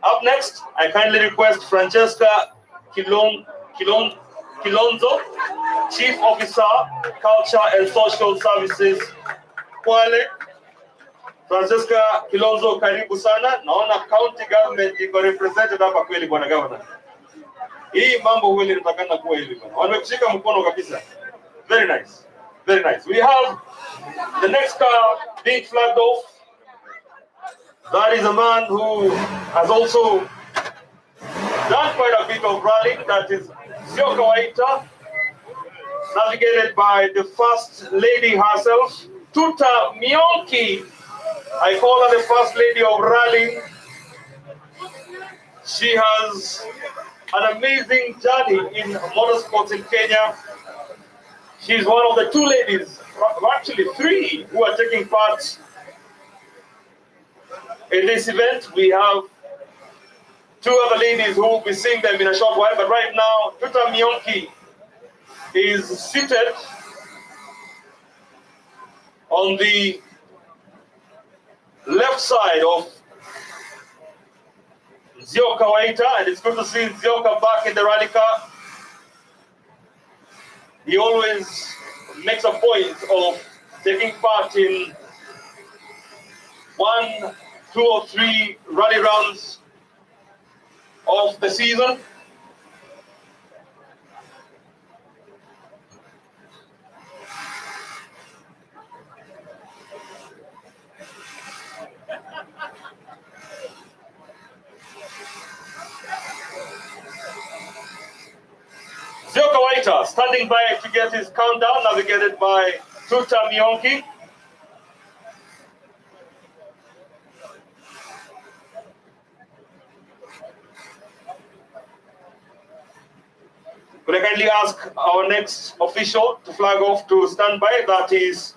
Up next, I kindly request Francesca Kilonzo, Chief Officer, Culture and Social Services, Kwale. Francesca Kilonzo, karibu sana. Naona county government iko represented hapa kweli bwana governor. Hii mambo kweli inatakana kuwa hivi bwana. Wamekushika mkono kabisa. Very nice. Very nice. We have the next car being flagged off. That is a man who has also done quite a bit of rallying. That is Zioka Waita, navigated by the First Lady herself, Tuta Mionki. I call her the First Lady of rallying. She has an amazing journey in motorsports in Kenya. She's one of the two ladies, actually three, who are taking part in this event. We have two other ladies who will be seeing them in a short while. But right now, Tuta Mionki is seated on the left side of Zioka Waita, and it's good to see Zioka back in the rally car. He always makes a point of taking part in 1, 2, or 3 rally rounds of the season. Zioka Waita standing by to get his countdown, navigated by Tuta Mionki. Could I kindly ask our next official to flag off to stand by? That is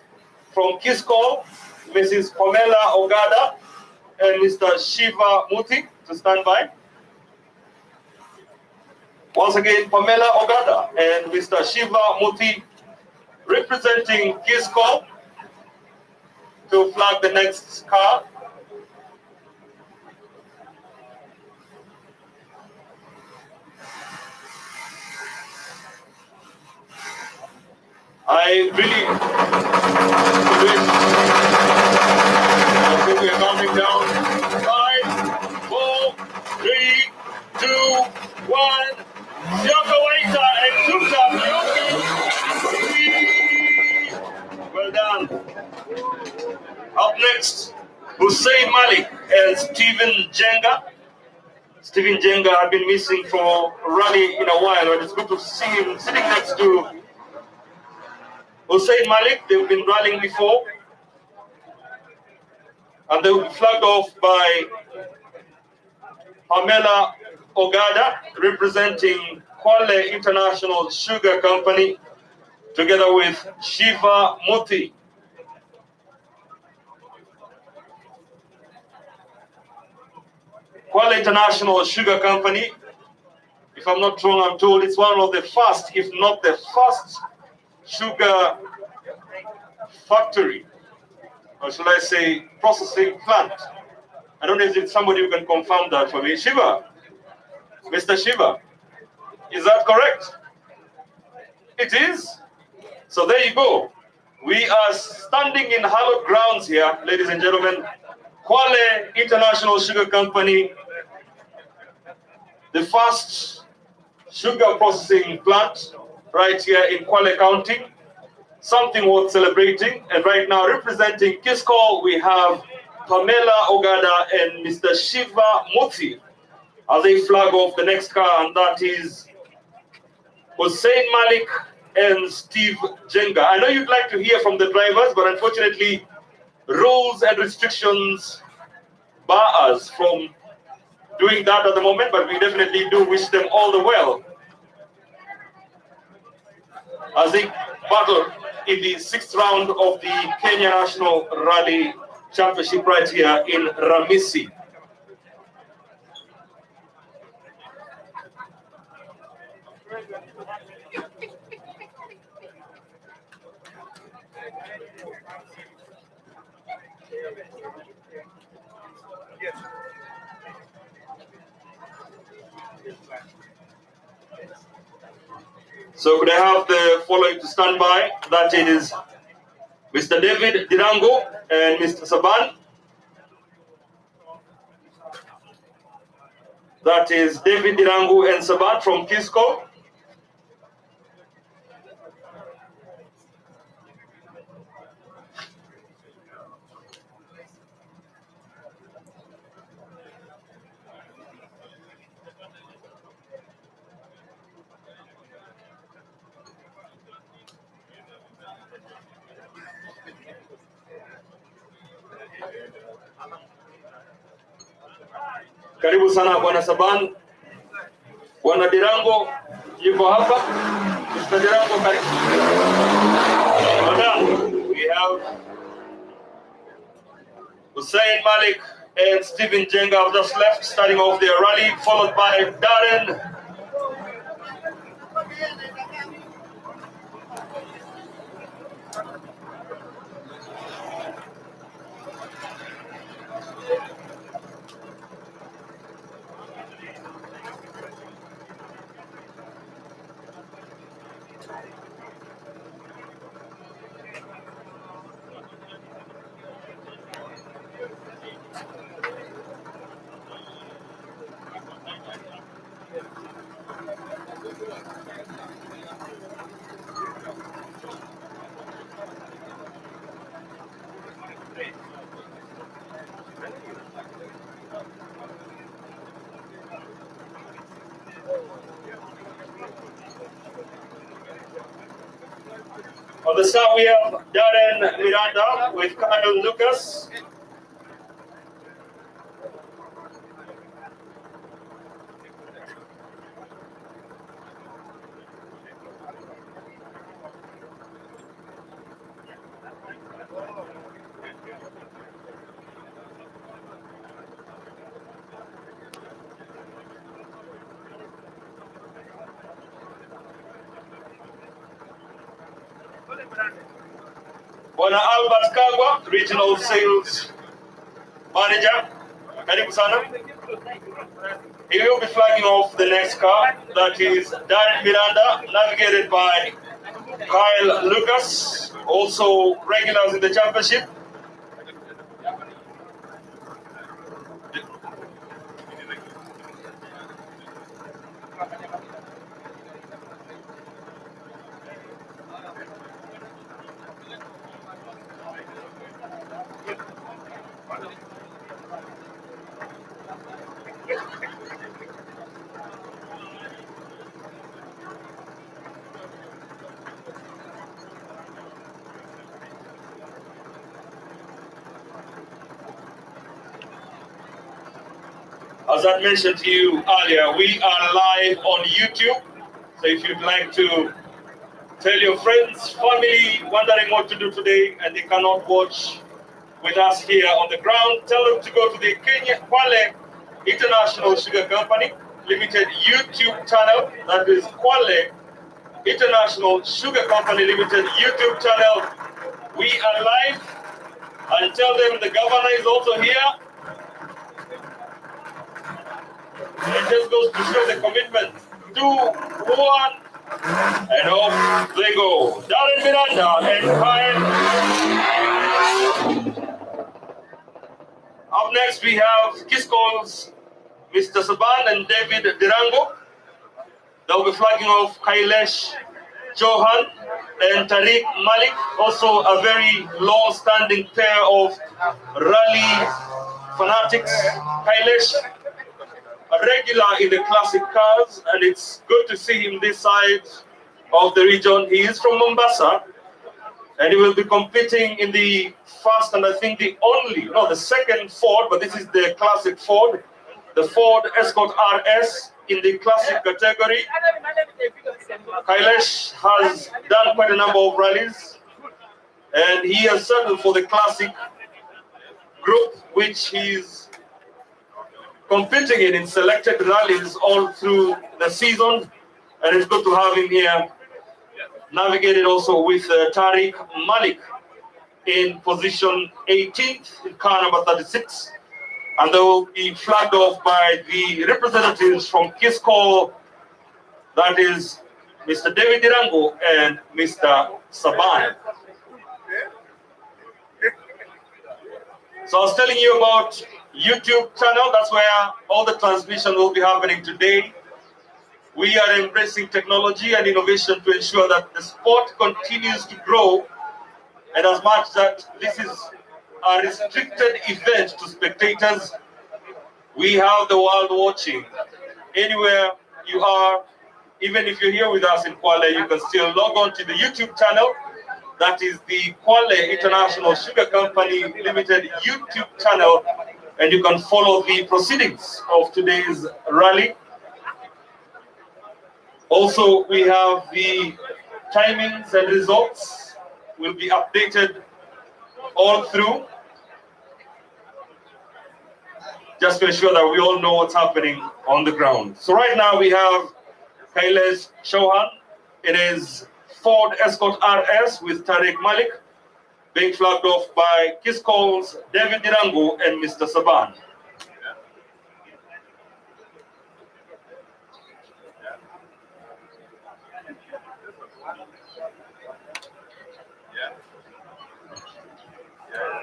from Kiscol, Mrs. Pamela Ogada and Mr. Shiva Muti to stand by. Once again, Pamela Ogada and Mr. Shiva Muti representing Kiscol to flag the next car. I think we're counting down. 5, 4, 3, 2, 1. Zioka Waita and Tuta Mionki. Well done. Up next, Hussein Malik and Stephen Jenga. Stephen Jenga had been missing for rally in a while, and it's good to see him sitting next to Hussein Malik. They've been rallying before, and they will be flagged off by Pamela Ogada, representing Kwale International Sugar Company, together with Shiva Muti. Kwale International Sugar Company, if I'm not wrong, I'm told it's one of the first, if not the first, sugar factory, or should I say processing plant. I don't know if it's somebody who can confirm that for me. Shiva, Mr. Shiva, is that correct? It is. So there you go. We are standing in hallowed grounds here, ladies and gentlemen. Kwale International Sugar Company, the first sugar processing plant right here in Kwale County. Something worth celebrating. And right now, representing Kiscol, we have Pamela Ogada and Mr. Shiva Muti as they flag off the next car, and that is Hussein Malik and Steve Jenga. I know you'd like to hear from the drivers, but unfortunately, rules and restrictions bar us from doing that at the moment, but we definitely do wish them all the well as they battle in the 6th round of the Kenya National Rally Championship right here in Ramisi. So could I have the following to stand by? That is Mr. David Dirango and Mr. Saban. That is David Dirango and Saban from Kiscol. Karibu sana Bwana Saban. Bwana Dirango yuko hapa. Mr. Dirango, karibu. We have Hussein Malik and Stephen Jenga have just left, starting off their rally, followed by Darren. On the start, we have Darren Miranda with Kyle Lucas. Bwana Albert Kagwa, Regional Sales Manager. Karibu sana. He will be flagging off the next car. That is Darren Miranda, navigated by Kyle Lucas, also regulars in the championship. As I mentioned to you earlier, we are live on YouTube. So if you'd like to tell your friends, family, wondering what to do today and they cannot watch with us here on the ground, tell them to go to the Kwale International Sugar Company Limited YouTube channel. That is Kwale International Sugar Company Limited YouTube channel. We are live, and tell them the governor is also here. It just goes to show the commitment. 2, 1, and off they go. Darren Miranda and Kyle. Up next we have Kiscol's Mr. Saban and David Dirango. They'll be flagging off Kailesh Johan and Tariq Malik. Also a very long-standing pair of rally fanatics. Kailesh, a regular in the classic cars, and it's good to see him this side of the region. He is from Mombasa, and he will be competing in the first and I think the second Ford, but this is the classic Ford, the Ford Escort RS in the classic category. Kailesh has done quite a number of rallies, and he has settled for the classic group, which he's competing in selected rallies all through the season, and it's good to have him here. Navigated also with Tariq Malik in position 18th in car number 36, and they will be flagged off by the representatives from Kiscol, that is Mr. David Dirango and Mr. Saban. So I was telling you about YouTube channel. That's where all the transmission will be happening today. We are embracing technology and innovation to ensure that the sport continues to grow, and as much that this is a restricted event to spectators, we have the world watching. Anywhere you are, even if you're here with us in Kwale, you can still log on to the YouTube channel. That is the Kwale International Sugar Company Limited YouTube channel, and you can follow the proceedings of today's rally. Also, we have the timings and results will be updated all through. just to ensure that we all know what's happening on the ground. So right now we have Kailesh Chauhan in his Ford Escort RS with Tariq Malik, being flagged off by Kiscol's David Dirango and Mr. Saban.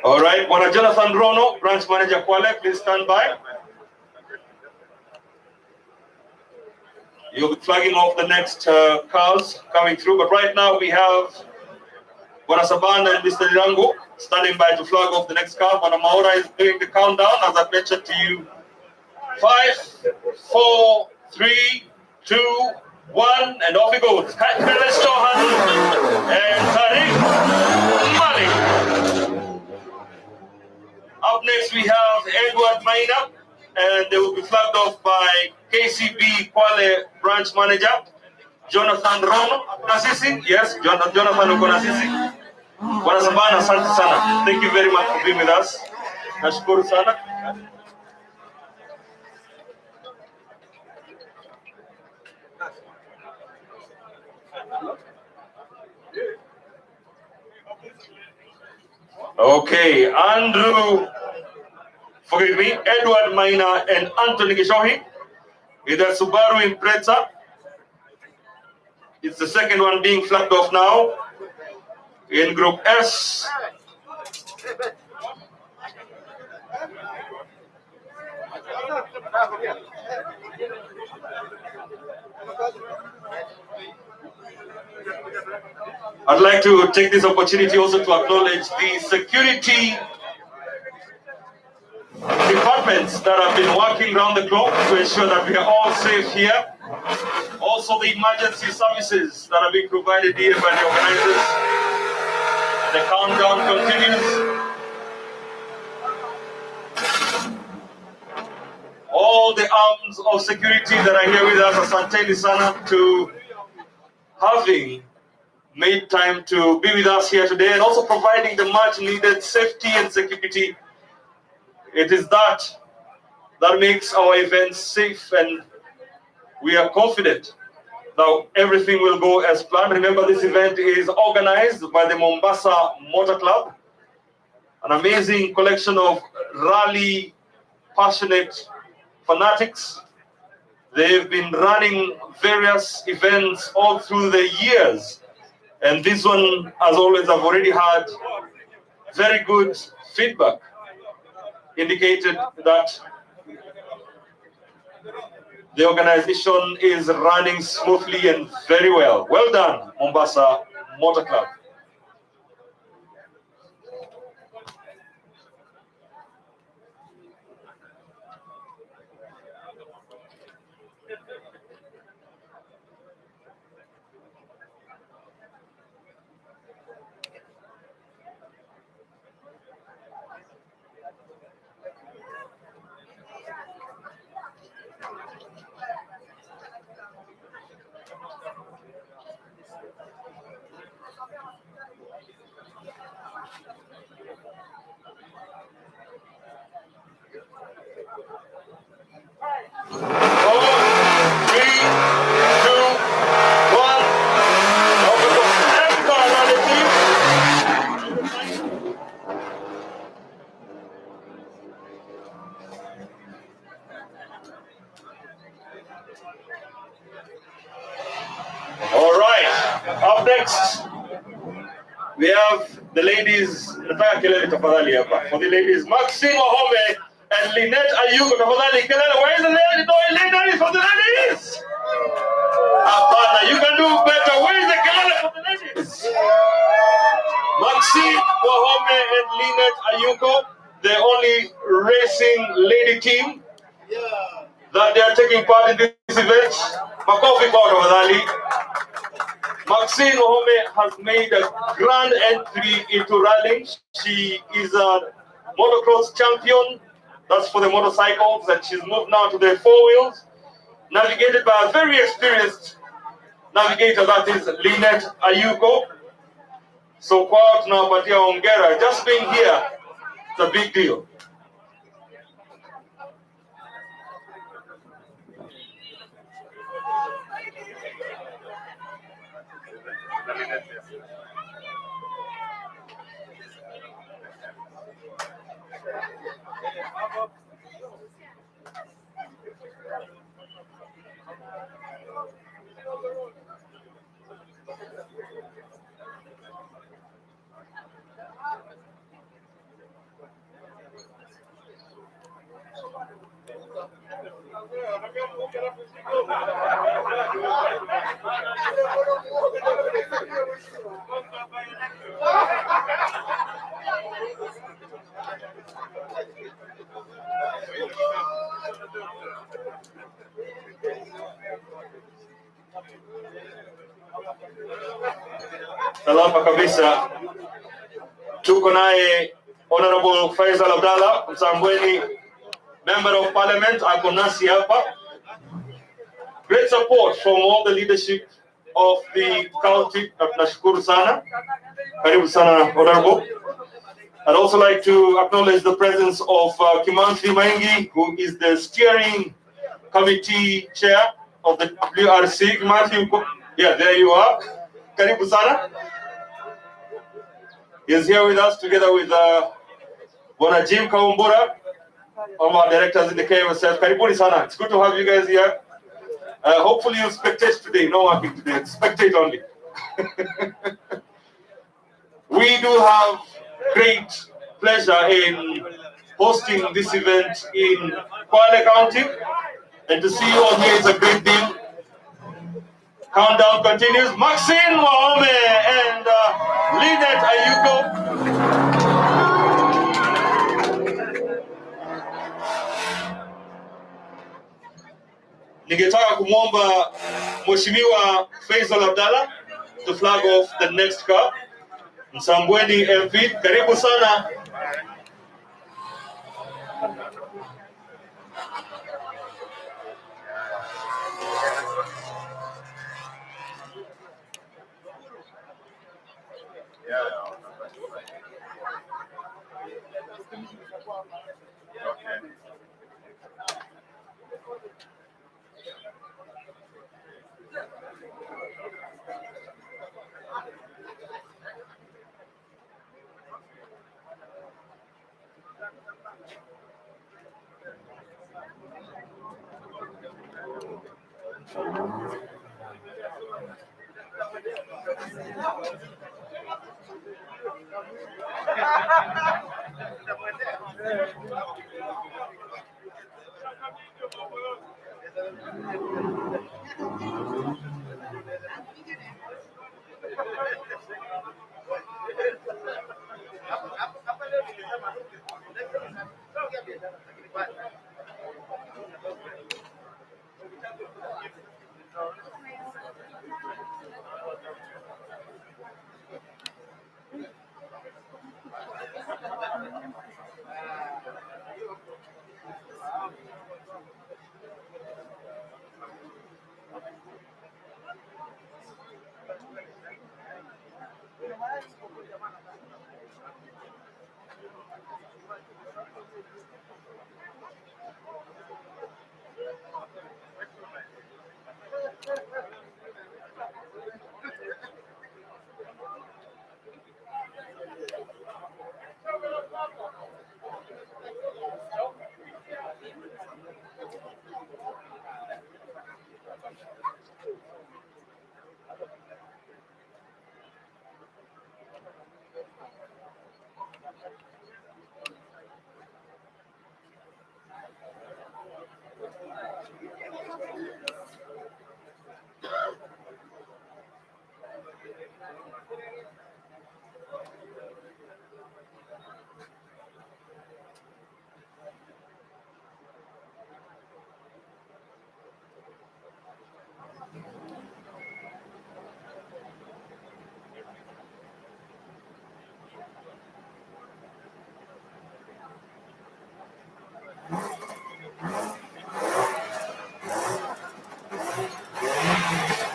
All right, Bwana Jonathan Rono, branch manager Kwale, please stand by. You'll be flagging off the next cars coming through, but right now we have Bwana Saban and Mr. Dirango standing by to flag off the next car. Bwana Maura is doing the countdown, as I mentioned to you. 5, 4, 3, 2, 1, and off he goes. Kailesh Chauhan and Tariq Malik. Up next we have Edward Maina, and they will be flagged off by KCB Kwale branch manager Jonathan Rono Nasisi. Yes, Jonathan Uko Nasisi. Bwana Sabana, asante sana. Thank you very much for being with us. Nashukuru sana. Okay, Andrew, forgive me, Edward Maina and Anthony Gishohi with a Subaru Impreza. It's the second one being flagged off now in Group S. I'd like to take this opportunity also to acknowledge the security departments that have been working around the clock to ensure that we are all safe here. Also the emergency services that are being provided here by the organizers. The countdown continues. All the arms of security that are here with us, asanteni sana to having made time to be with us here today and also providing the much needed safety and security. It is that makes our events safe, and we are confident that everything will go as planned. Remember, this event is organized by the Mombasa Motor Club, an amazing collection of rally passionate fanatics. They've been running various events all through the years. And this one, as always, I've already had very good feedback, indicated that the organization is running smoothly and very well. Well done, Mombasa Motor Club. All right, up next, we have the ladies. For the ladies, Maxine Mahome and Lynette Ayuko. Where is the lady? Ladies for the ladies. Apana, you can do better. Where is the kelele for the ladies? Maxine Mahome and Lynette Ayuko, the only racing lady team that they are taking part in this event. Makofi kwa tafadhali. Maxine Mahome has made a grand entry into rallying. She is a motocross champion. That's for the motorcycles, and she's moved now to the four wheels, navigated by a very experienced navigator, that is Lynette Ayuko. So kwao tunawapatia hongera. Just being here, it's a big deal. Salama kabisa. Tuko naye Honorable Faisal Abdallah Msambweni, Member of Parliament, ako nasi hapa. Great support from all the leadership of the county. Nashukuru sana. Karibu sana, Honorable. I'd also like to acknowledge the presence of Kimanthi Maingi, who is the steering committee chair of the WRC. Kimanthi, yeah, there you are. Karibu sana. He is here with us together with Bona Jim Kaumbura, all our directors in the KMSF. Karibuni sana. It's good to have you guys here. Hopefully you'll spectate today. No working today. Spectate only. We do have great pleasure in hosting this event in Kwale County, and to see you all here is a great deal. Countdown continues. Maxine Wahome and Linet Ayuko. Ningetaka kumwomba Mheshimiwa Faisal Abdallah to flag off the next car. Msambweni MP, karibu sana.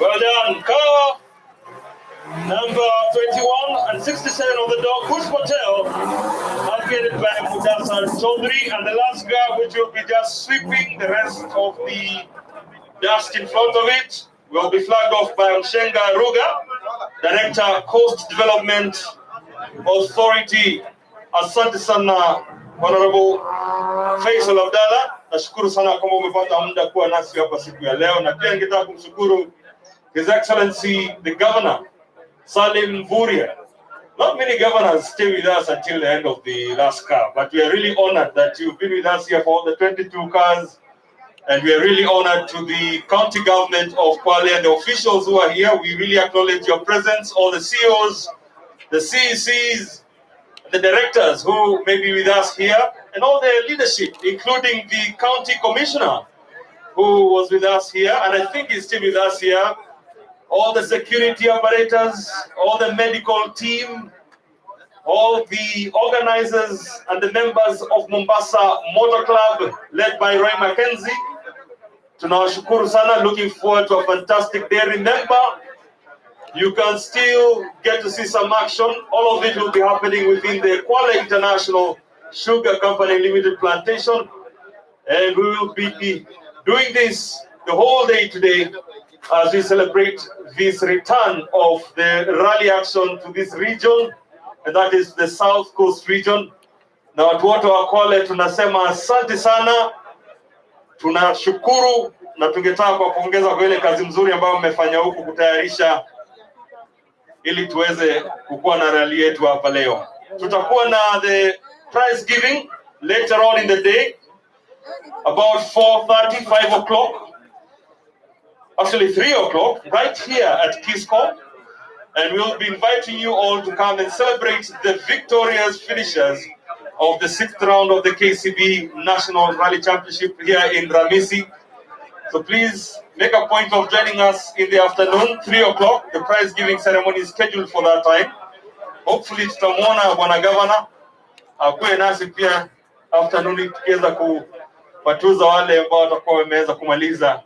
Well done. Car number 21 and 67 on the dog, Kush Patel, allocated by Mudasar Chaudhary, and the last car, which will be just sweeping the rest of the dust in front of it, will be flagged off by Mshenga Ruga. Director, Coast Development Authority. Asante sana Honorable Faisal Abdalla. Nashukuru sana kama umepata muda kuwa nasi hapa siku ya leo, na pia ningetaka kumshukuru His Excellency the Governor Salim Mvurya. Not many governors stay with us until the end of the last car, but we are really honored that you've been with us here for all the 22 cars, and we are really honored to the county government of Kwale and the officials who are here. We really acknowledge your presence, all the CEOs, the CECs, the directors who may be with us here, and all the leadership, including the county commissioner who was with us here, and I think he's still with us here, all the security operators, all the medical team, all the organizers and the members of Mombasa Motor Club, led by Roy Mackenzie. Tunawashukuru sana, looking forward to a fantastic day. Remember, you can still get to see some action. All of it will be happening within the Kwale International Sugar Company Limited Plantation. And we will be doing this the whole day today as we celebrate this return of the rally action to this region, and that is the South Coast region. Na watu wote wa Kwale tunasema asante sana, tunashukuru, na tungetaka kuwapongeza kwa ile kazi nzuri ambayo mmefanya huku kutayarisha ili tuweze kukuwa na rally yetu hapa leo. Tutakuwa na the prize giving later on in the day, about 4:30, 5 o'clock. Actually 3 o'clock, right here at Kiscol, and we'll be inviting you all to come and celebrate the victorious finishers of the 6th round of the KCB National Rally Championship here in Ramisi. So please make a point of joining us in the afternoon, 3 o'clock. The prize giving ceremony is scheduled for that time. Hopefully tutamwona bwana governor akuwe nasi pia afternoon, tukiweza kuwatuza wale ambao watakuwa wameweza kumaliza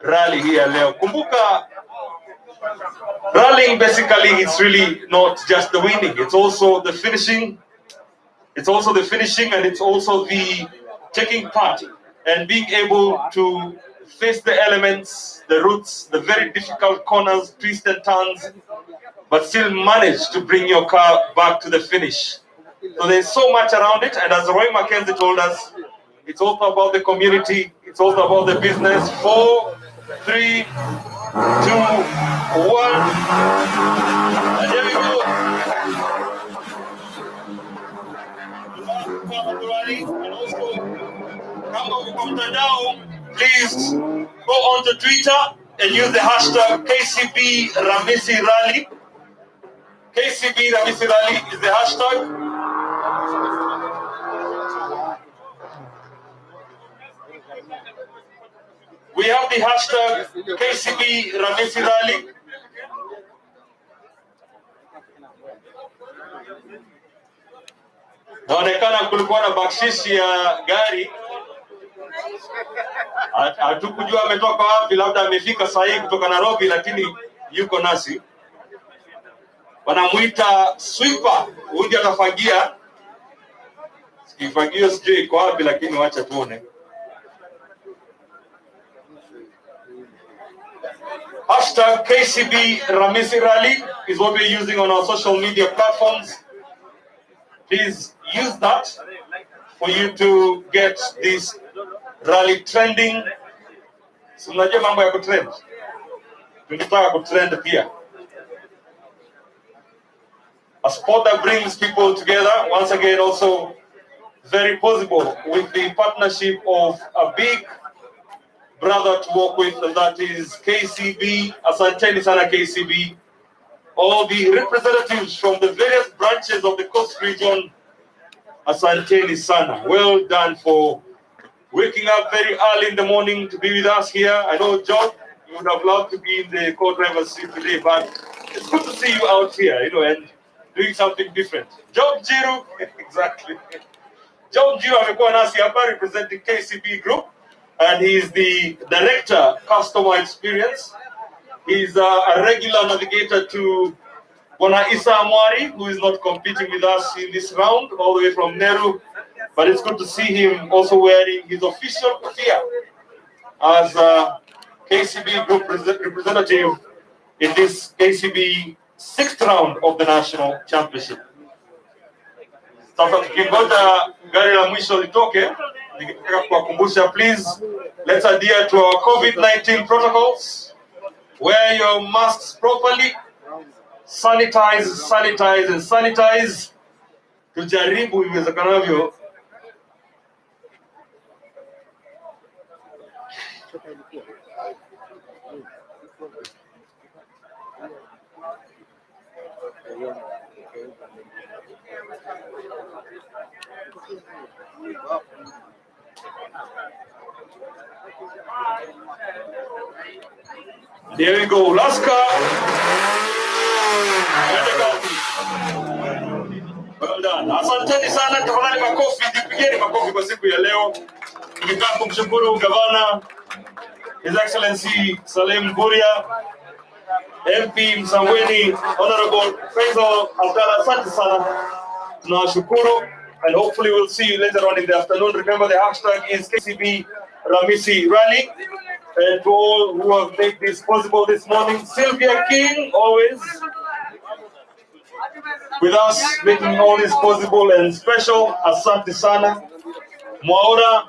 rally here leo. Kumbuka, rallying basically it's really not just the winning, it's also the finishing. It's also the finishing, and it's also the taking part and being able to face the elements, the routes, the very difficult corners, twists and turns, but still manage to bring your car back to the finish. So there's so much around it, and as Roy Mackenzie told us, it's also about the community, it's also about the business. 4, 3, 2, 1, and here we go. And also, kama uko mtandao, please go on to Twitter and use the hashtag KCB Ramisi Rally. KCB Ramisi Rally is the hashtag. We have the hashtag KCB Ramisi Rally. Naonekana kulikuwa na bakshishi ya gari. Hatukujua ametoka wapi, labda amefika sahihi kutoka Nairobi, lakini yuko nasi. Wanamuita sweeper, huyu atafagia. Sikifagio sijui iko wapi, lakini wacha tuone. Hashtag KCB Ramisi Rally is what we're using on our social media platforms. Please use that for you to get this rally trending. So unajua mambo ya kutrend. Tunataka kutrend pia. A sport that brings people together, once again also very possible with the partnership of a big brother to work with, and that is KCB. Asanteni sana KCB. All the representatives from the various branches of the Coast region, asanteni sana. Well done for waking up very early in the morning to be with us here. I know, John, you would have loved to be in the co-driver's seat today, but it's good to see you out here, and doing something different. Job Jiru, exactly. Job Jiru amekuwa nasi hapa representing KCB Group, and he is the Director, Customer Experience. He's a regular navigator to Bwana Isa Amwari, who is not competing with us in this round, all the way from Meru. But it's good to see him also wearing his official kofia as a KCB Group representative in this KCB 6th round of the national championship. Sasa tukingoja gari la mwisho litoke, nikitaka kuwakumbusha, please let's adhere to our COVID-19 protocols. Wear your masks properly. Sanitize, and sanitize. Tujaribu iwezekanavyo. There we go, Laska. Well done. Asanteni sana, tafadhali makofi, jipigeni makofi kwa siku ya leo. Nikitaka kumshukuru gavana His Excellency Salim Mvurya, MP Msambweni, Honorable Faisal Abdalla, asante sana. Tunawashukuru, and hopefully we'll see you later on in the afternoon. Remember the hashtag is KCB Ramisi Rally. And to all who have made this possible this morning, Sylvia King, always with us, making all this possible and special. Asante sana. Mwaura.